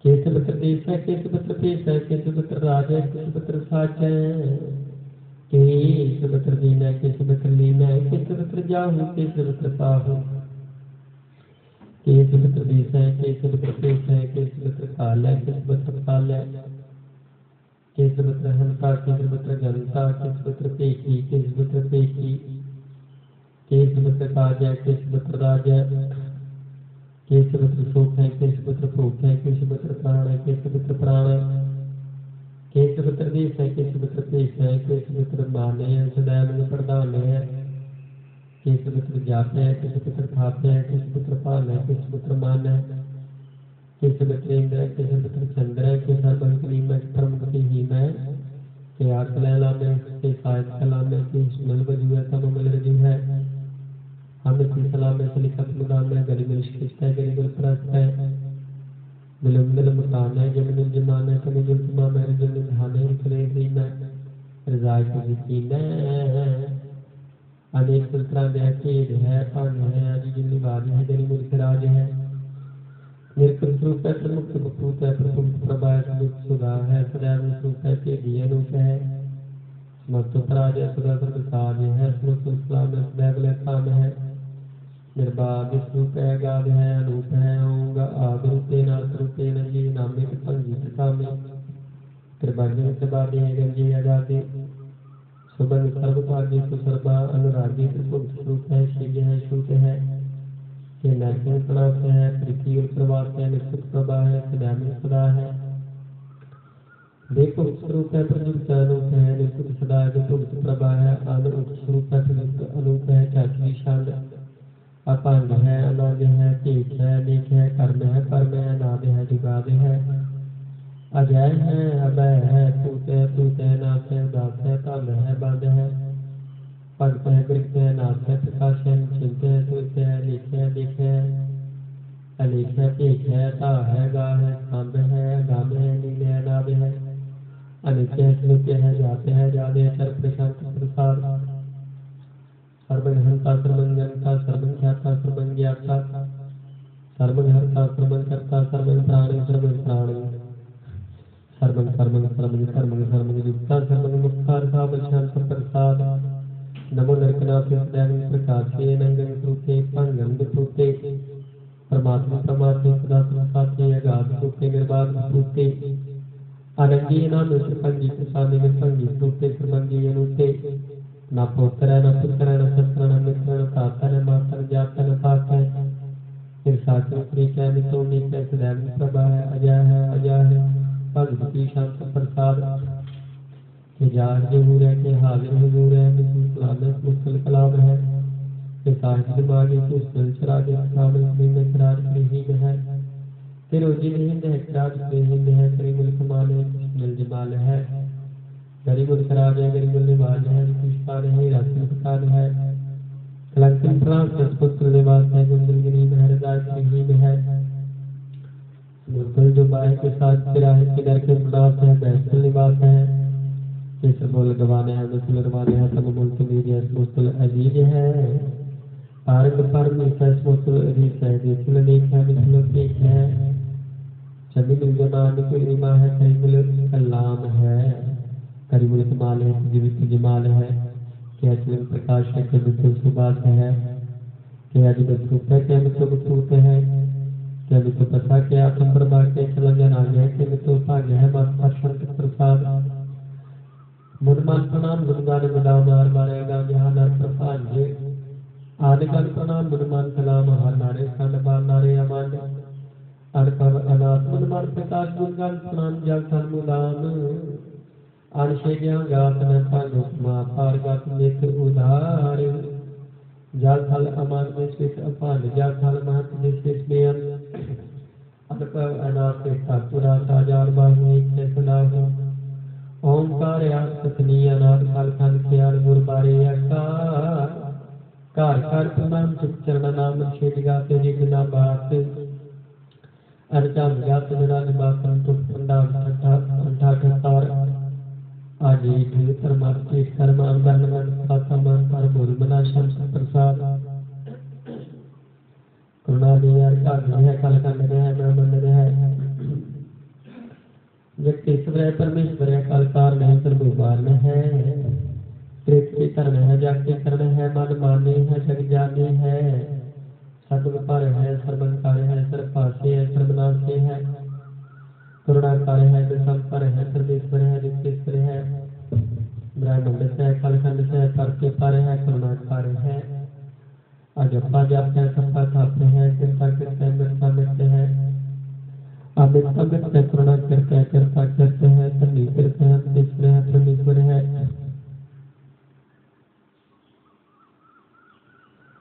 कि सर्वत्र देश है कि सर्वत्र पेश है कि सर्वत्र राज है कि सर्वत्र साच है के सर्वत्र दीन है के सर्वत्र लीन है के सर्वत्र जाहु के सर्वत्र पाहु के सर्वत्र देश है के सर्वत्र पेश है के सर्वत्र काल है के सर्वत्र काल है के सर्वत्र हंता के सर्वत्र जनता के सर्वत्र पेशी के सर्वत्र पेशी के सर्वत्र काज है के सर्वत्र राज है के सर्वत्र सुख है के सर्वत्र भूख है के सर्वत्र प्राण है के सर्वत्र प्राण है के सर्वत्र देश है के सर्वत्र पेश है के सर्वत्र माने है सदैव प्रधान है के सर्वत्र जाते है के सर्वत्र खाते है के सर्वत्र पान है के सर्वत्र मान है के सर्वत्र इंद्र है के सर्वत्र चंद्र है के सर्वं कलीम है परम गतिहीन है के आकलैला में के सायद कला में के सुनल बजू है तम मिल रजू है हमें की सलाम में सलिखत मुदाम में गली मिल शिष्ट है गली मिल प्रस्त है मिलंदल मकान है जमीन जमान है कभी जुल तमाम है जमीन धाने उतरे दीन है रजाई को यकीन है अनेक तरह के अकेद है पान है आदि जिन्नी वादी है गली मुल्क राज है निर्कुल रूप है प्रमुख बपूत है प्रमुख प्रभा है सुख सुधा है सदैव सुख है के दिए रूप है समस्त पराज है सदा सर्वसाज है समस्त इस्लाम है सदैव लेखाम है निर्बाध रूप है गाध है अनूप है ओंग आद रूपे नाथ रूपे नंजी नामिक संगीत कामे त्रिभाग्य त्रिभागे गंजी आजादे सुबन सर्वभाग्य सुसर्वा अनुरागी त्रिभुक्त रूप है शिव है शूत है के नरसिंह प्रणास है पृथ्वी और प्रवास है निश्चित प्रभा है सदैव सदा है देखो स्वरूप है प्रयुक्त अनूप है निश्चित सदा विभुक्त प्रभा है अनूप स्वरूप है प्रयुक्त अनूप है चाचरी शांत अपांग है अनाद है तेज है लेख है कर्म है परम है नाद है जुगाद है अजय है अभय है पूत है नाथ है उदास है तब है बंद है भक्त है कृत है नाथ है प्रकाश है चिंत है सुत है लिख है दिख है अलेख है पेख है ता है गा है स्तंभ है गम है नील है नाद है अनित्य है स्मृत्य है जाते है जादे चर प्रशांत प्रसाद सर्वं हंता सर्वं जनता सर्वं ख्याता सर्वं ज्ञाता सर्वं हर्ता सर्वं कर्ता सर्वं प्राणी सर्वं प्राणी सर्वं कर्मं सर्वं कर्मं सर्वं युक्ता सर्वं मुक्ता सावल शांत प्रसाद नमो नरकनाथ सदैव प्रकाशे नंगं सूते पंगं विभूते परमात्मा परमात्मा सदा संसाते अगाध सूते निर्बाध भूते अनंगी नाम पंजी प्रसादे पंजी सूते सर्वंगी अनुते न पुत्र न पुत्र न शस्त्र न मित्र न ताता न माता न जाता न पाक है फिर साक्षी प्रीत है नितोनी है सदैव प्रभा है अजय है भगवती शांत प्रसाद के जार जहूर है के हाजिर हुजूर है कि सलाम है मुस्तल कलाम है के साहिब दिमागी के सुल चरा के सामने में करार नहीं है के रोजी नहीं है करार नहीं है करी मुल्क माने मिल जमाल है गरीब राज है गरीब निवाज है विशाल है राष्ट्रपतान है कलंकन प्रांत पुत्र निवास है गुंजल गरीब है रजाक रहीम है मुर्गल जो बाय के साथ तिराहे के दर के प्रदास है बैसल निवास है केसर बोल गवाने है मुसल रवाने है सब मुल्क मीर है मुस्तल अजीज है आरग परमेश्वर स्मोत्र अधिसय दिसुल देखा मिसुल पेख है सभी निर्जनान की रिमा है करीमुल कलाम है करीमुल कमाल है जीवित जमाल है क्या जीवन प्रकाश है क्या मित्र सुबास है क्या जीवित रूप है क्या मित्र बतूत है क्या मित्र पसा क्या आत्म प्रभा के चलंजन आ गया क्या मित्र भाग्य है माता संत प्रसाद मुनमान प्रणाम गुणगान गुदाव मार मारेगा जहाँ नर प्रसाद आदिकाल प्रणाम मुनमान कलाम हर नारे खंड बार नारे अमान अनपव अनाथ मुनमान प्रकाश गुणगान प्रणाम जग धन मुलान अनशेज्ञा गात न पानुमा पार गात मित्र उधार जाल थल अमान में स्वित अपान जाल थल महत में स्वित में अनपव अनाथ पेटा पुरा ताजार बाहु एक है सुनाहु ओंकार याद कथनी अनाथ काल काल के यार गुरबारे अकार कार कार प्रणाम चुप चरण नाम छेद गाते जिगना बात अर्जा गात जरा निवासन तुम पंडा ठा ठकार आदि ढेर परमात्मा कर्म अंगन मन पातमन पर बोल बना शम प्रसाद करुणा दियार का है कल कंड है ब्रह्मंड है जगदीश्वर है परमेश्वर है काल कारण है सर्वभूमान है प्रेत करण है जाके करण है मन माने है जग जाने है सतविकार है सर्वंकार है सर्वपासे है सर्वनाशे है करुणाकार है विषमकर है सर्वेश्वर है नित्येश्वर है ब्रह्मांड से कलखंड से पर के पर है करुणाकार है अजपा जाप है सपा थाप है चिंता करते हैं मिटता मिटते हैं अमित अमित से करुणा करते हैं कृपा करते हैं तन्नी करते हैं परमेश्वर है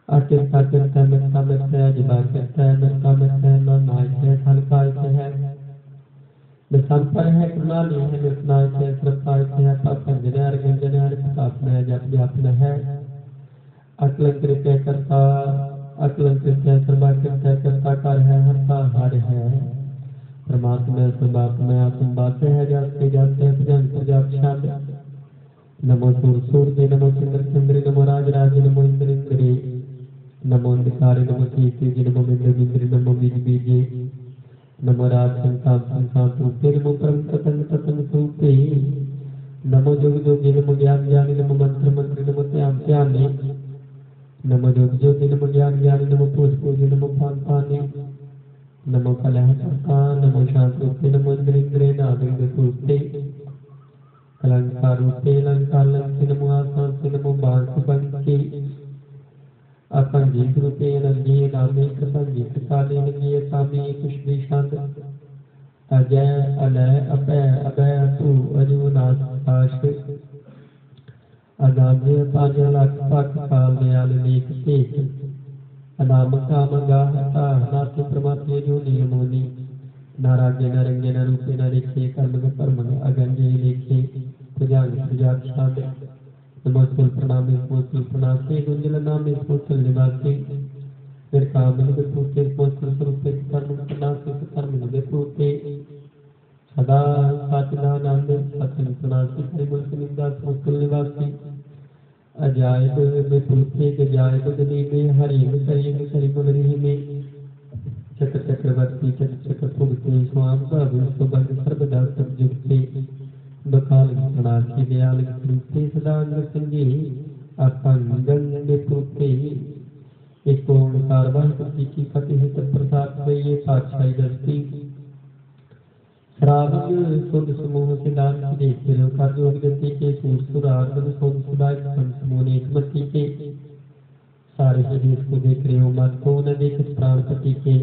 अचिंता करते हैं मिटता मिटते हैं अजबा करते हैं मिटता मिटते हैं मन नायक है हल्का है विषमपर है कृणाली है निर्नायक है श्रद्धायक है पापंजन है अर्गंजन है प्रतापन है जप व्यापन है अकलंकृत है कर्ता अकलंकृत है सर्वाकृत है कर्ताकार है हरता हार है परमात्मा सर्वात्मा आत्म बातें है जाते जाते भजन प्रजाप शांत नमो सूर सूर्य नमो चंद्र चंद्र नमो राज राज नमो इंद्र इंद्रे नमो अंधकार नमो तेज नमो इंद्र इंद्र नमो बीज बीजे नमो राज संताप संताप रूपे नमो परम ततन ततन रूपे नमो जोग जोगी नमो ज्ञान ज्ञानी नमो मंत्र मंत्री नमो त्याग त्याने नमो जोग जोगी नमो ज्ञान ज्ञानी नमो पूज पूजी नमो पान पाने नमो कलह कर्ता नमो शांत रूपे नमो इंद्र इंद्रे नादिंग रूपे अलंकार रूपे अलंकार लंके नमो आसान से नमो बांस बंके अपंजीत रूपे रंगी नामे कसंजीत काले नंगी सामी कुशली शांत अजय अलय अभय अभय तू अजूनाथ काश अनाम्य पांच लाख पाक काल दयाल लेख तेज अनाम काम गाहता नाथ प्रमात्य जो नियमोनि नारागे नरंगे न रूपे न रेखे कर्म कर्म अगंजे लेखे प्रजांग प्रजात शांत नमस्कुल प्रणाम नमस्कुल प्रणासे गुंजल नाम नमस्कुल निवासी फिर कामन विभूते नमस्कुल स्वरूपे कर्म प्रणासे कर्म विभूते सदा साचिदानंद सतन प्रणासे परिमल निंदा नमस्कुल निवासी अजायब विभूते गजायब गली में हरि करीम करीम रही में चक्र चक्रवर्ती चक्र चक्र भुगते स्वाम प्रभु सुबंध सर्वदा सब जुगते बकाल प्रणासी दयाल रूपे सदा संगे अपंगन विभूते एक ओंकार वाहिगुरु की फतेह प्रसाद में ये पातशाही दस्ती श्रावण सुध समूह से दान की देखिए का योग गति के सूर सुराग सोम सुदाय समूह ने मति के सारे देश को देख रहे हो मत को न देख प्राणपति के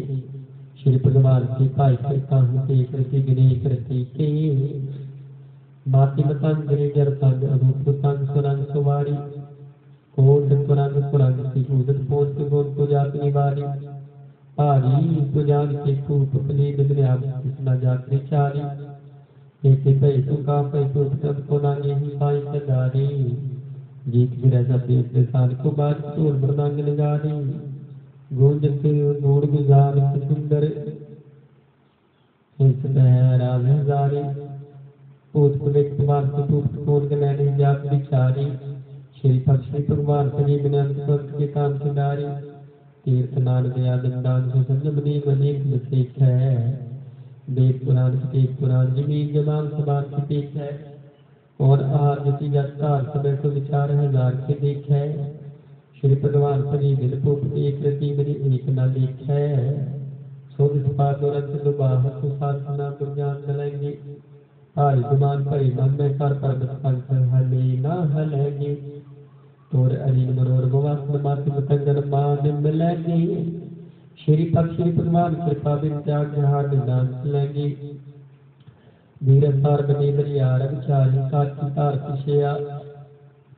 श्री भगवान की पाई करता हूँ देख करके गिने करती के माति मतंग गिरे जर तंग अरूप तंग सुरंग सुवारी कोट सुरंग सुरंग की उदत पोत गोद को जात निवारी पारी पुजान के कूप पली बिगड़ाब कृष्णा जात्री चारी एके पे तुका पे तुक को नागे ही पाई सदारी जीत गिरा सब देसान को बात तोड़ मृदांग निगारी गूंज के गोड़ गुजार सुंदर इस राज हजारी पूत पुलिक भगवान को तूप कोन के नैनी जात बिचारी श्री पक्षी भगवान सजी बिनंद संत के काम सुधारी तीर्थ नानक आदि दान को संयम नेम अनेक विशेष है। वेद पुराण प्रत्येक पुराण जमीन जबान सबान की पेश है। और आज जगतार समय को विचार हजार के देख है। श्री भगवान परी दिल को एक रति मेरी एक न लेख है। सो दुरंत दुबाह तो साधना दुर्जान गलेंगे। हाय गुमान परी मन में कर पर्वत पंख हले ना हलेंगे। तोर अलीन मरोर भवास मात मतंगन मान मिलेंगे। श्री भगवान कृपा बिन त्याग जहां नाम चलेंगे। धीरसार बने बरियार विचारी साची तार पिछया।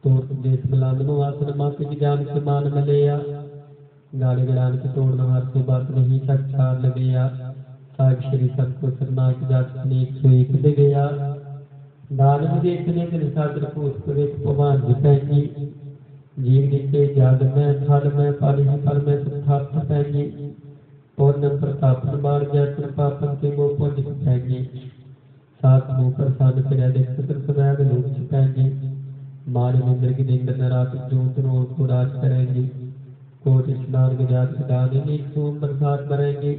तोर देश मिलान आसन मात ज्ञान के मान मिलया। गाने गड़ान के तोड़ना हाथ से बात नहीं सच्चार लगेया। साहिब श्री संत को सरनाक जात अनेक सो एक दे गया। दान में देखने दिन सागर पूत प्रवेश पवान जिपेंगी। जीव नीचे जाग में थल में पाली फल में सुखाप पैंगी। पूर्ण प्रताप बार जय कृपा पंक्ति वो पुण्य पैंगी। सात मुंह प्रसाद फिर देख सदैव लोक छिपाएंगे। मान इंद्र की निंद नरात जोत रोज को राज करेंगे। कोट स्नान गजात दान एक सोम प्रसाद करेंगे।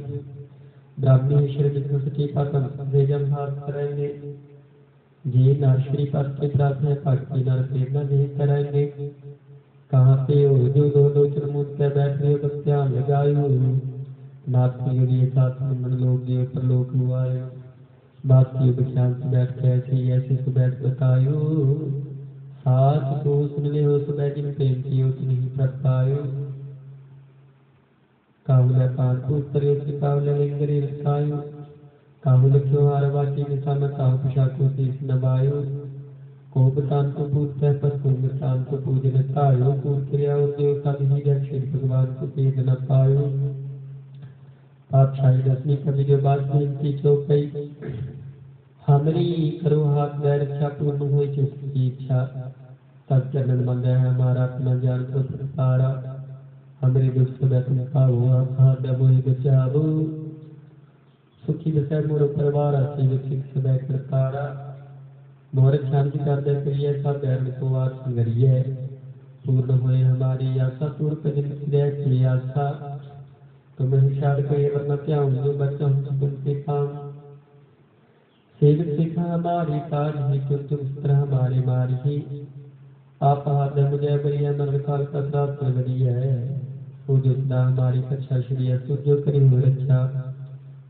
ब्राह्मणी श्री सची पातम भेजम हाथ करेंगे। जे नर श्री पद के प्राप्त है भक्ति नर प्रेरणा नहीं करेंगे। कहाँ पे हो जो दो दो चरमुद पे बैठ रहे हो ध्यान लगायो। नाथ की योगी साथ मन लोग देव पर लोक हुआए। बात की विख्यात बैठ कैसे ऐसे सुबैठ बतायो। साथ को सुन ले हो सुबह जिन प्रेम की हो नहीं कर पायो। काहुल पान को उत्तरे से काहुल लिंगरे रखायो। काहुल क्यों हार बाकी निशान काहु पिशा को तीस नबायो। कोपतान को पूजते पशुतान को पूजन तायो। पूर क्रिया देवता भी जब श्री भगवान को तेज न पायो। पातशाही दसवीं कवि जो बात की चौकई। हमरी करो हाथ पैर रक्षा पूर्ण हो जिसकी इच्छा। तब चरण मंगे है हमारा अपना ज्ञान को प्रसारा। हमरे दुख से तुम पाओ हाथ मोहि बचाओ। सुखी दशा मोर परिवार से सिख सदै करतारा। मोर शांति कर दे प्रिय सब बैर को आस संगरिय। पूर्ण होए हमारी आशा पूर्ण दिन श्रेय की आशा। तुम्हें शाद को ये वरना क्या जो बच्चा हूँ सुन के काम। सेवक सिखा हमारी काज ही तुम पुत्र हमारे मारी ही। आप हाथ मुझे बरिया नर काल का श्राप बरी है। पूजोदा हमारी कक्षा श्री सूर्यो करी हो रक्षा।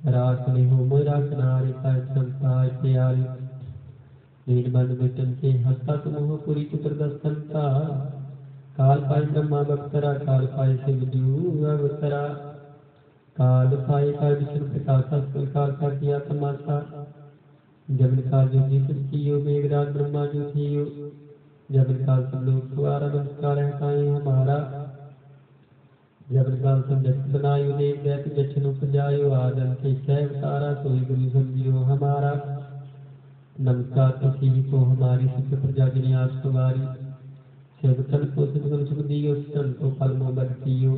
राख नहीं हो मोरा किनारे का संताय प्यारी। नीलमन मिटन के हंसता तुम हो पूरी चतुर्दशंता। काल पाई ब्रह्मा बक्तरा काल पाई शिव जू अवतरा। काल पाई का विष्णु प्रकाशा काल का किया तमाशा। जब काल जो जी सृष्टियो मेघराज ब्रह्मा जो थियो। जब काल सब लोग द्वारा नमस्कार है हमारा। जब काल सब जगत बनायो देव दैत जछनु सजायो। आदम के छह अवतारा सोई गुरु समझियो हमारा। नमस्कार किसी को हमारी सुख प्रजा जिन्हें आप सवारी। सेवकन को सुखन सुख दियो सन को फल में बरतियो।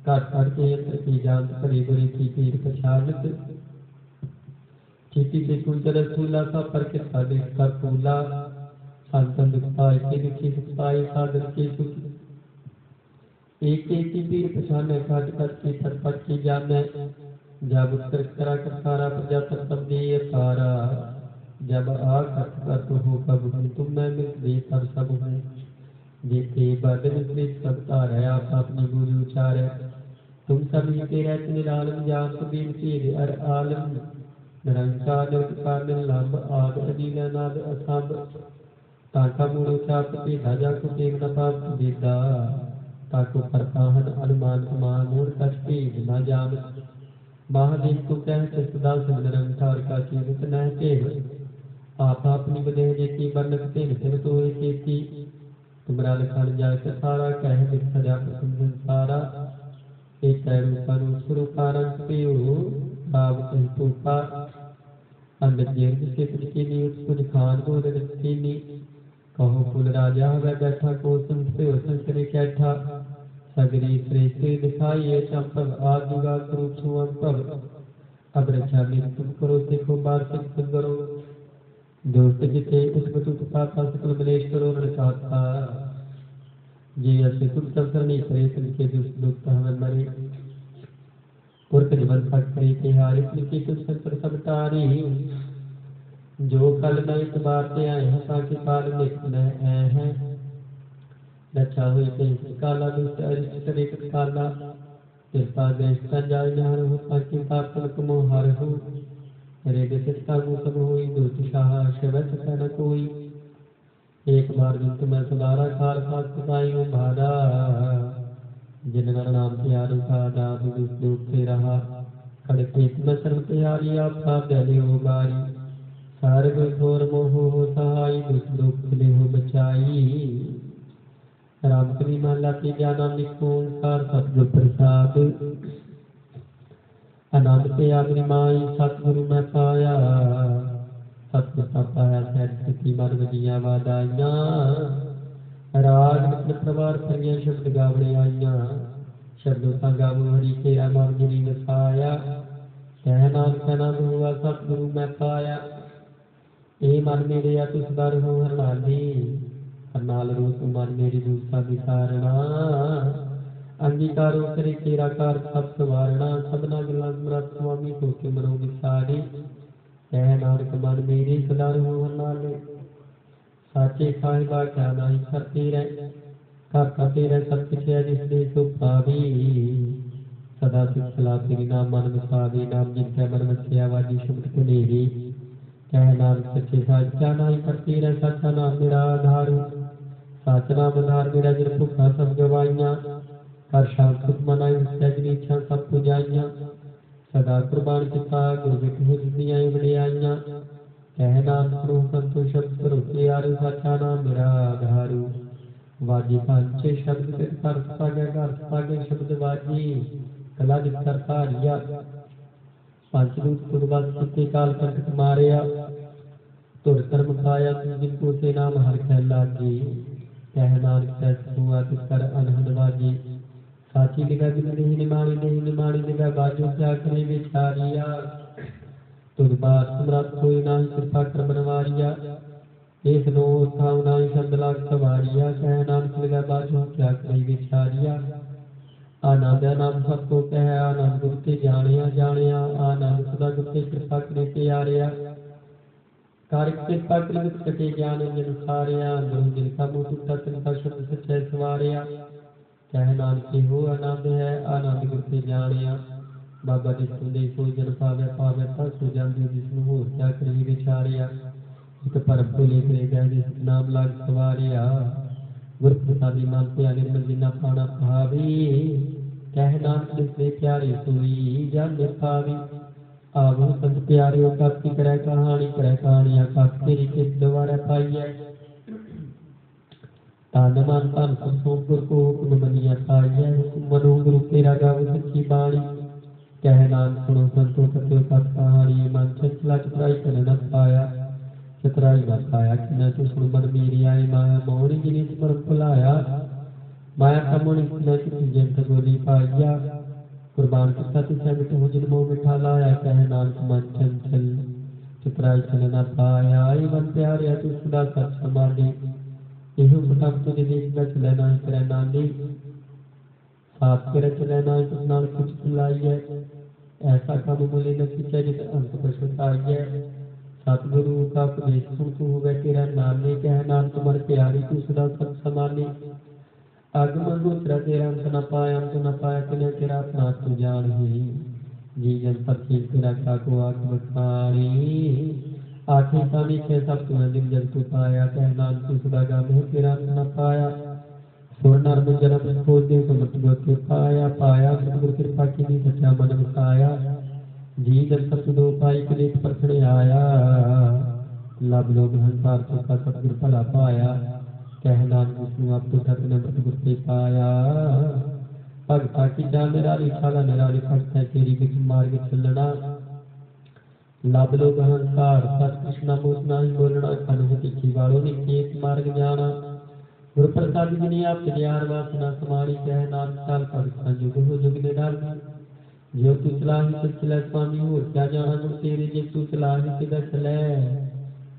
काट काट के यंत्र की जांच करे बुरी की पीर पछानत। चीटी से कुंजर फूला सा पर के सादे कर फूला। संतन दुख पाए के दुखी सुख पाए साधन के सुख। एक एक की पीर पछाने काट काट के सरपट की जाने। जब उत्तर करा कर सारा प्रजा तब दिए पारा। जब आ कट हो कब तुम मैं मिल दे पर सब है। जेते बदन से सब तारे आप अपनी गुरु उचारे। तुम सभी के रहते निरालम जान बीन के अर आलम। निरंकार निर्विकार निर्लंब आद अनिल अनाद असंभ। ताका मूढ़ चाप के ध्वजा को देव न पाप विद्या। ताको परपाहन अनुमान समान मूढ़ कष्टे न जान। महादेव को कहते सदा से निरंकार का जीवित न के। आप अपनी बदेह जेती बरनक तेन तिन तो केती। तुमरा लखन जाय सारा कह मिथ सजा प्रथम संसारा। एक रूपन स्वरूपारंभ पेयो भाव कही तूपा। अंडर जेर से तुझके लिए कुछ खान को रखतीनी। कहो कुल राजा वह बैठा को संस्ते संसरे कैठा। सगरी श्रेष्ठ दिखाइए चंपक आदिगा स्वरूप सुअंपक। अब रक्षा में तुम करो देखो बार से करो। दोस्त जिते उस बतुत पाता सकल मलेश करो रण चाहता। जे असे तुम सफर नहीं करे तिनके दुष्ट दुख हमें मरे पुरख जीवन तक करे तिहारे तिनके तुम सफर सब तारी जो कल न इस बार से आए हैं ताकि काल में हैं रचा हुई ते काला दुष्ट अरिष्ट करे काला कृपा दृष्टा जाय नहर हो ताकि पापन कमो हर हो रे दिसता मुसब होई दुष्ट शाह शबत न कोई एक बार दिन तुम्हें सदारा काल का सिपाही में भादा जिनका नाम प्यारे का दाद दुख से रहा खड़केत में सर्व प्यारी आपका गले हो बारी सारे घोर मोह हो सहाय दुख ले हो बचाई राम कली माला की ज्ञाना निकोंकार सतगुरु प्रसाद अनंत पे अग्नि माई सतगुरु में पाया सतगुरु पाया सैर की मन वजिया वादाइया राग नित्य प्रवार फरिया शब्द गावड़े आइया शब्दों का गावो हरि तेरा नाम गिरी वसाया कहना हुआ सतगुरु में पाया ए मन मेरे या तुस दर हो हरनाली हरनाल रूप मन मेरी दूसरा विचारना अंगीकारो करे तेरा कार सब सवारना सबना गला समरथ स्वामी को के मनो विसारी कह नानक मन मेरे सदार हो हरनाले साचे साहिबा क्या नहीं करते रह सब कुछ है जिसने सो पावी सदा सुख सला तेरी नाम मन वसावे नाम जिनका मन वसिया वाजी शब्द को नेरी कह नाम सच्चे साचा नहीं करते रह सच्चा नाम मेरा आधार साच नाम आधार मेरा जिन भुखा सब गवाइया कर शांत सुख मनाई सजनी इच्छा सब पुजाइया सदा कुर्बान किता गुरु विख हो जिंदियां वडियाइया कह नाम सुनो संतो शब्द करोते आरु साचा नाम मेरा आधारू वाजी पांचे शब्द कर सागे शब्द वाजी कला जित करता रिया पंचदूत कुर्बान किते काल कंटक मारिया तुर कर्म खाया जिनको से नाम हर कहला जी कह नानक सच हुआ तिस कर अनहद वाजी साची लिखा कि नहीं निमाणी लिखा बाजू क्या करे बेचारिया तुझ बात समरथ कोई नाही कृपा कर बनवारिया एक नो थाव नाही शब्द लाग सवारिया कह नानक लिखा बाजू क्या करे बेचारिया आनंद नाम सबको कह आनंद गुरु ते जानिया आनंद सदा गुरु ते कृपा करे प्यारिया कार्य कृपा कर कटे ज्ञान जन सारिया गुरु जिन का मुख तत्व का शब्द सच्चे सवारिया कह नानक हो आनंद है आनंद गुरु ते जानिया बाबा जी सुनदे सो जन पावे ता सो जांदे जिसनु हो क्या करी विचारिया एक परम को लेकर गए जिस नाम लाग सवारिया गुरु प्रसादी मान पे निर्मल जिना पाना भावी कह नानक जिसने प्यारी सोई जान पावी आवो संत प्यारे का की करे कहानियां का तेरी के द्वारा पाई है तानमान तान सोम गुरु को हुक्म मनिया पाइया मनो गुरु तेरा गाव सच्ची बाणी कह नाम सुनो संतो कथो का कहानी मन चंचला चतुराई कर न पाया चतुराई न पाया कि न तो सुन मन मेरी आई माया मोहनी जिनी स्मरण भुलाया माया का मोनी न किसी जंत गोली पाइया कुर्बान किता तिसा मिट हो जिन मोह मिठा लाया कह नानक मन चंचल चतुराई कर न पाया आई मन प्यारे तू सदा सच समाधि एहु मुताब तुझे देखना चलना करे नानी साथ करे चलना नाल कुछ खिलाई है ऐसा काम बोले न किया जिस अंत पछताई है सतगुरु का उपदेश सुन तू हुए तेरा नाने कह नाम तुम्हारे प्यारी तू सदा सत समानी आगमन दूसरा तेरा अंत न पाया तिने तेरा अपना तू जान ही जी जन पक्षी तेरा क्या को आख बखारी आठवीं पानी के सब तुम्हें दिन जंतु पाया कह नाम तू सदा गा में तेरा न पाया सोनार में जन्म खोज दे समझ गो पाया सतगुरु कृपा की नी सच्चा मन वसाया जी जन सब दो पाई के लिए परखने आया लब लोग हंसार तो का सतगुरु भला पाया कह नाम विष्णु आप तो सत ने सतगुरु से पाया भगता की जा निराली छाला निराली भक्त है तेरी बिच मार्ग चलना लब लोग अहंकार सत कृष्ण बोध नहीं बोलना कनु तिखी वालों ने खेत मार्ग जाना गुरु प्रसाद जी ने आप त्यार वासना समारी कह नाम साल भगत जुग हो जुग निडाल जो तू चलाही तो चले स्वामी हो क्या जाना गुरु तेरे जे तू चलाही तिदा चले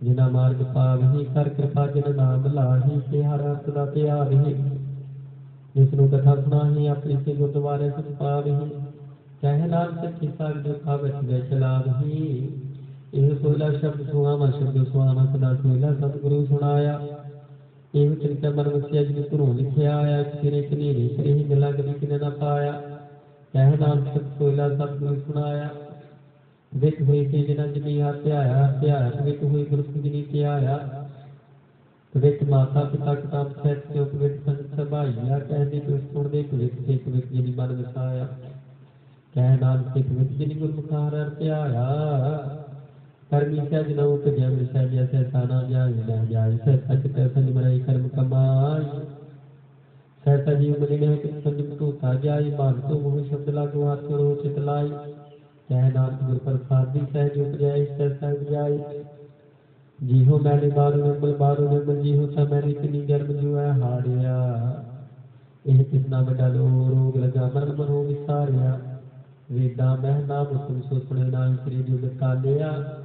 जिना मार्ग पावही कर कृपा जिन नाम लाही ते हर सदा ते आवही जिसनु कथा सुनाही अपनी से गुरुद्वारे सुन पावही कह नाम सच्ची साग जो कागज गए चलावही ਇਹ ਸੋਲਾ ਸ਼ਬਦ ਸੁਹਾਵਾ ਸਦਾ ਸੋਲਾ ਸਤਿਗੁਰੂ ਸੁਣਾਇਆ ਇਹ ਚਿੰਤਾ ਮਨ ਵਸਿਆ ਜਿਨ ਘਰੋਂ ਲਿਖਿਆ ਆਇਆ ਤੇਰੇ ਕਨੇਰੇ ਕਰੇ ਹੀ ਗੱਲਾਂ ਕਦੀ ਕਿਨੇ ਨਾ ਪਾਇਆ ਕਹਿ ਨਾਮ ਸਤ ਸੋਲਾ ਸਤਿਗੁਰੂ ਸੁਣਾਇਆ ਵਿਕ ਹੋਈ ਤੇ ਜਿਨਾਂ ਜਿਨੀ ਆ ਧਿਆਇਆ ਵਿਕ ਹੋਈ ਗੁਰੂ ਜਿਨੀ ਧਿਆਇਆ ਵਿਕ ਮਾਤਾ ਪਿਤਾ ਕਿਤਾਬ ਸਹਿਤ ਤੇ ਉਪਵਿਤ ਸੰਤ ਸਭਾਈਆ ਕਹਿੰਦੇ ਤੂੰ ਸੁਣਦੇ ਵਿਕ ਜਿਨੀ ਮਨ ਵਸਾਇਆ ਕਹਿ ਨਾਮ ਸਿੱਖ ਵਿਕ ਜਿਨੀ ਗੁਰਮੁਖਾਰ ਧਿਆਇਆ कर्मी क्या जिनाओं के जय विषय जैसे साना जाए न जाए सहसा चित्र संज मराई कर्म कमाई सहसा जीव मरी ने संज तू था जाए मान तो मुँह शब्द लागू हाथ करो चित लाई कह नाम गुर प्रसाद दी सहज उपजाई सहसा जाए जी हो मैंने बारू निर्मल जी हो था मैंने इतनी गर्म जो है हारिया यह कितना बड़ा रोग लगा मरण मन हो विसारिया वेदा मह नाम तुम सो सुने नाम श्री जो बता लिया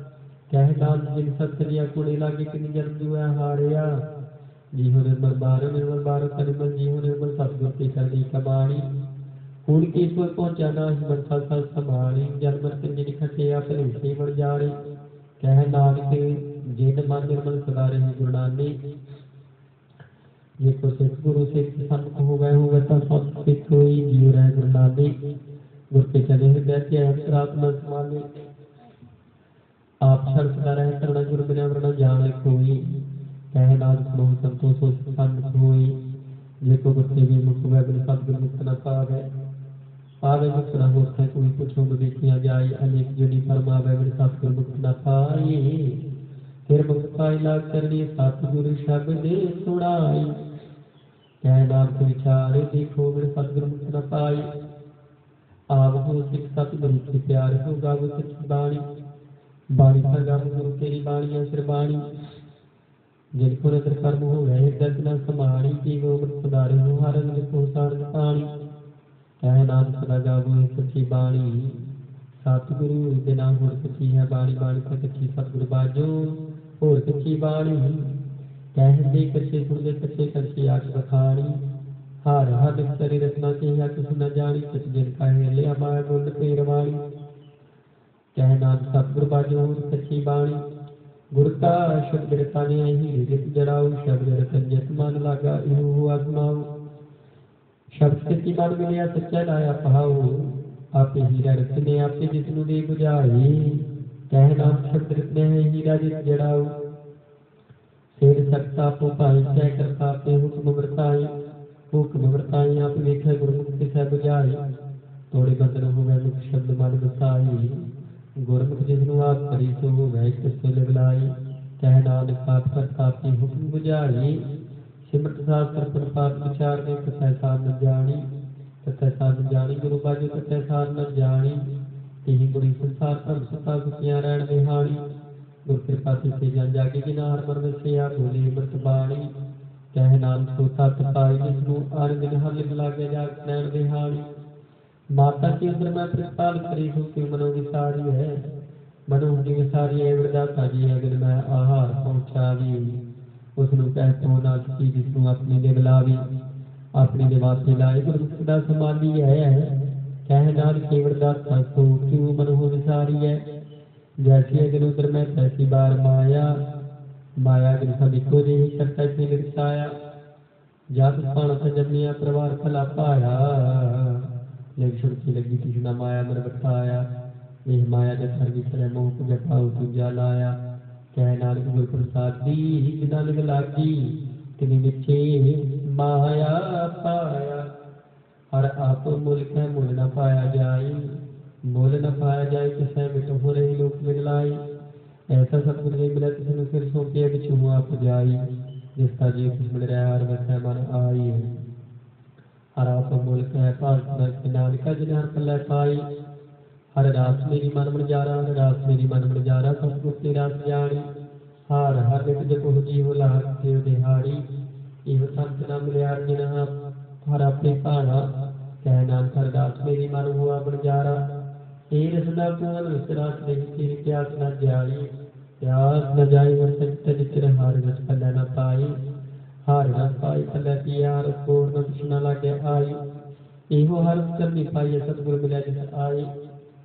कह नाम जिन सत्रिया कुड़े लागे किन जन्म जो है हारिया जी हो निर्मल बारो निर्मल जी हो निर्मल सतगुर की करनी कमाणी कूड़ की ईश्वर पहुंचा ना ही मन सा समाणी जन्म जिन खटे अपने से बढ़ जा रही कह नानक जिन मन निर्मल सदा रही गुरु नानक ये को सिख गुरु सिख सन्मुख हो गए होगा तो सब सिख हुई जीव रहे गुरु नानक गुर के चले हृदय के अंतरात्मा समाने आप शर्त रहे करना गुरु बिना वरना जाने कोई कह नाम सुनो संतोष सन्मुख होई जे को गुरु भी मुख हुए बिन सतगुरु मुक्त न पावे पावे मुक्त न होते कोई पूछो देखिया जाए अनेक जुनी फरमावे बिन सतगुरु मुक्त न पाई फिर मुक्त पाई लाग करनी सतगुरु शब्द सुनाई कह नाम के विचार देखो बिन सतगुरु मुक्त न पाई आप हो सिख सतगुरु के प्यार होगा वो सच्ची बाणी बाणी सगा गुरु तेरी बाणियां श्रबाणी जिनको नजर कर्म हो गए दर्द न समाणी की वो मृत सुधारे हो हर को सार पाणी कह नाम सदा गावो सच्ची बाणी सतगुरु बिना होर सच्ची है बाणी बाणी से कच्ची सतगुरु बाजो होर सच्ची बाणी कहते कच्चे सुनते कच्चे कच्चे आख बखाणी हर हर करी रचना के या कुछ न जानी सच जिन कहे लिया माया गुण पेरवाणी कह नाम सतगुरु बाजो सच्ची बाणी गुर का शब्द रताने ही रित जड़ाऊ शब्द रतन जत मन लागा इहु हुआ सुनाऊ शब्द सच्ची मन मिलिया सच्चा लाया पहाऊ आपे हीरा रतने आपे जिसनु दे बुझाई कह नाम शब्द रतने हीरा जित जड़ाऊ शेर सकता पो पाई कह करता पे हुक्म वर्ताई आप वेखे गुरमुख से बुझाई तोड़े बंधन हो गए मुख शब्द मन बसाई गुरमुख जिसनु आप करी सो हो गए किससे लगलाई कह नानक आप करता अपनी हुक्म बुझाई सिमरत शास्त्र पर पाप विचार में कथा सार न जानी गुरु बाजू कथा सार न जानी यही बुरी संसार पर सता सुखियां रहन बिहानी गुर कृपा से जान जाके गिनार मन से आप बोले मृत बाणी कह नाम सोता तपाई जिसनु आर दिन हर लिख लागे जाग नैन बिहानी माता की उधर में प्रतिपाल करी हूँ कि मनो विसारी है मनो की विसारी है वरदाता जी अगर मैं आहार पहुँचावी उसनु कहतो ना की जिसनु अपनी दे बुलावी अपनी दे वास्ते लाए गुरु सदा संभाली है कह नान के वरदाता सो क्यों मनो विसारी है जैसी अगर उधर में तैसी बार माया अगर सभी को दे करता से लिखताया जात पाण जमिया परिवार फला पाया लेकिन की लगी कृष्णा माया मन बताया यह माया जब हर विसरे मोह को जपाऊ पूजा लाया कह नानक गुरु प्रसाद दी बिना लग लागी तिनि बिचे माया पाया हर आप मूल है मूल न पाया जाए मूल न पाया जाए किसे मिट हो रही लोक मिलाई ऐसा सतगुरु ने मिला किसी फिर सौंपे बिछू आप जाई जिसका जीव कुछ मिल रहा हर वैसा मन आई हर आप मूल कह पास नानका जिन्हर पल्ले पाई हर रात मेरी मन जा रहा सतगुर तेरा जानी हर हर नित जप जी हो लाख देव दिहाड़ी इह संत न मिलिया जिन्ह हर अपने भाना कह नानक हर रात मेरी मन हुआ बनजारा हे रसना पूर्ण विसरास नहीं तेरी प्यास न जाई प्यास न जाई वर संत जितर हार रस पल्ले न पाई हार न पाई तले पिया हर कोर न बिछना लागे आई एहो हर करनी पाई सतगुर मिले जिस आई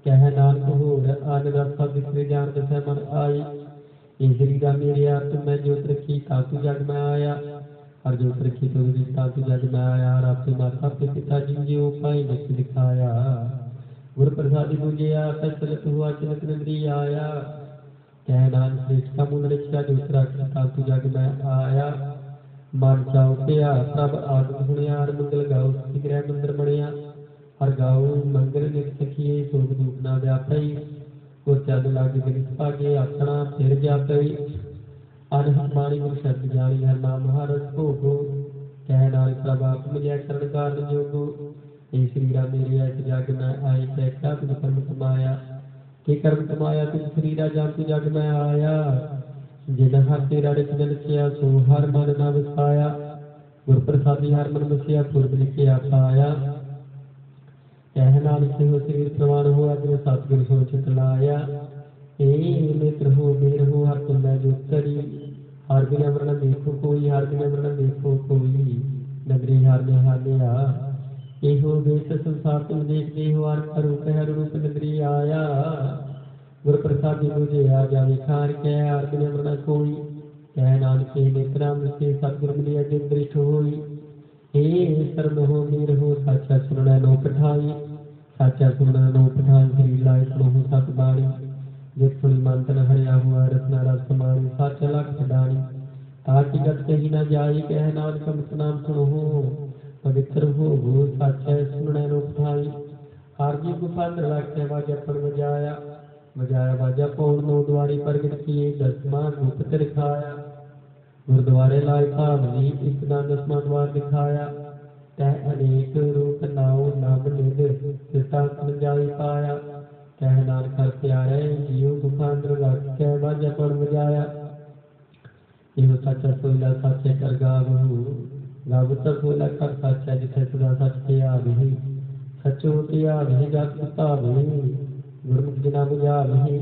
कह नानक होर आन रसा बिखरे जान दस मन आई ए शरीरा मेरे आत मैं जोत रखी तातु जग में आया हर जोत रखी तो तातु जग में आया हर आपके माता पे पिता जी जो पाई नित दिखाया गुर प्रसादी मुझे आता चलत हुआ चलत नगरी आया कह नानक श्रेष्ठ का मूल रखा जोत रखी तातु जग में आया मन चाओ पिया प्रभ आगम सुनिया हर मंगल गाओ सखी ग्रह मंदिर बनिया हर गाओ मंगल नित सखिए सोग दुख ना व्यापई को चल लाग गिरस भागे अपना फिर जापई अनहद बाणी गुर शब्द जानी हर नाम हर भोगो कह नानक प्रभ आप मिलिया शरण कारण जोगो ए शरीरा मेरे ऐस जग में आए कह क्या तुझ कर्म कमाया के कर्म कमाया तुझ शरीरा जान तू जग में आया जिन हर तेरा रिच लिखिया सो हर मन न वसाया गुर प्रसादी हर मन बसिया पुरब लिखिया पाया कह नानक हो शरीर प्रमाण हो अग्र सतगुर सो चित लाया ए मित्र हो मेर हो हर तुम मैं जो करी हर बिन अमरण देखो कोई हर बिन अमरण देखो कोई नगरी हार में हालिया एहो वेश संसार तुम देखते हो हर रूप हर रूप नगरी आया गुर प्रसादी मुझे आ जावे खार कह हर बिन अमरण कोई कह नानक नेत्राम से सतगुर मिलिया जिन दृष्ट होई हे शरण हो मीर हो साचा सुनना नो पठाई साचा सुनना नो पठाई श्री लाए सुनो सत बाणी जित सुनी मंतन हरिया हुआ रत्ना रस समाणी साचा लख छडाणी ताकि गत कही न जाई कह नानक अमृत नाम सुनो पवित्र हो साचा सुनना नो पठाई हर जी गुफा रखे वाजा पर बजाया बजाया बाजा पौन नो द्वारी प्रगट किए दसवां रूप दिखाया गुरुद्वारे लाए भावनी एक ना दसवां द्वार दिखाया तह अनेक रूप नाओ नाम निध सिता समझाई पाया कह नानक हर प्यारे जियो गुफा अंदर रख के बाजा पर बजाया इहो सच्चा सोइला सच्चे कर गावहु गाव तक सोइला कर सच्चा जिथे सदा सच के आवहि सचो के आवहि जग पावहि गुरमुख जना बुझावहि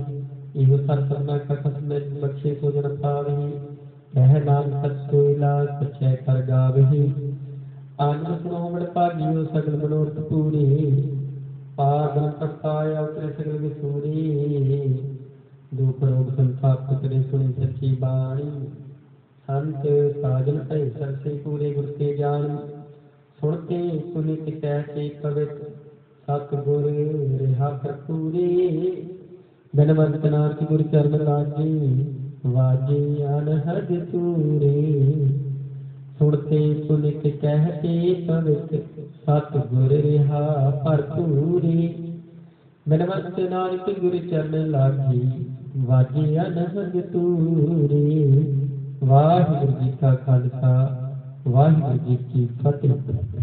इहो सर सबना कखस में बख्शे सो जन पावहि कह नानक सच सोइला सच्चे कर गावहि आनंद सुनो मन भागियो सगल मनोरथ पूरी पार ब्रह्म पाया उतरे सगल विसूरी दुख रोग संताप उतरे सुनी सच्ची बाणी संत साजन भय सरसे पूरे गुर के जान सुनते पुनित कहते पवित सतगुर रिहा पूरे धनवंत नाथ गुर चरण लागे वाजे अनहद तूरे सुनते पुनित कहते पवित सतगुर रिहा भरपूरे धनवंत नाथ गुर चरण लागे वाजे अनहद तूरे वाहिगुरु जी का खालसा वाहिगुरु जी की फतेह।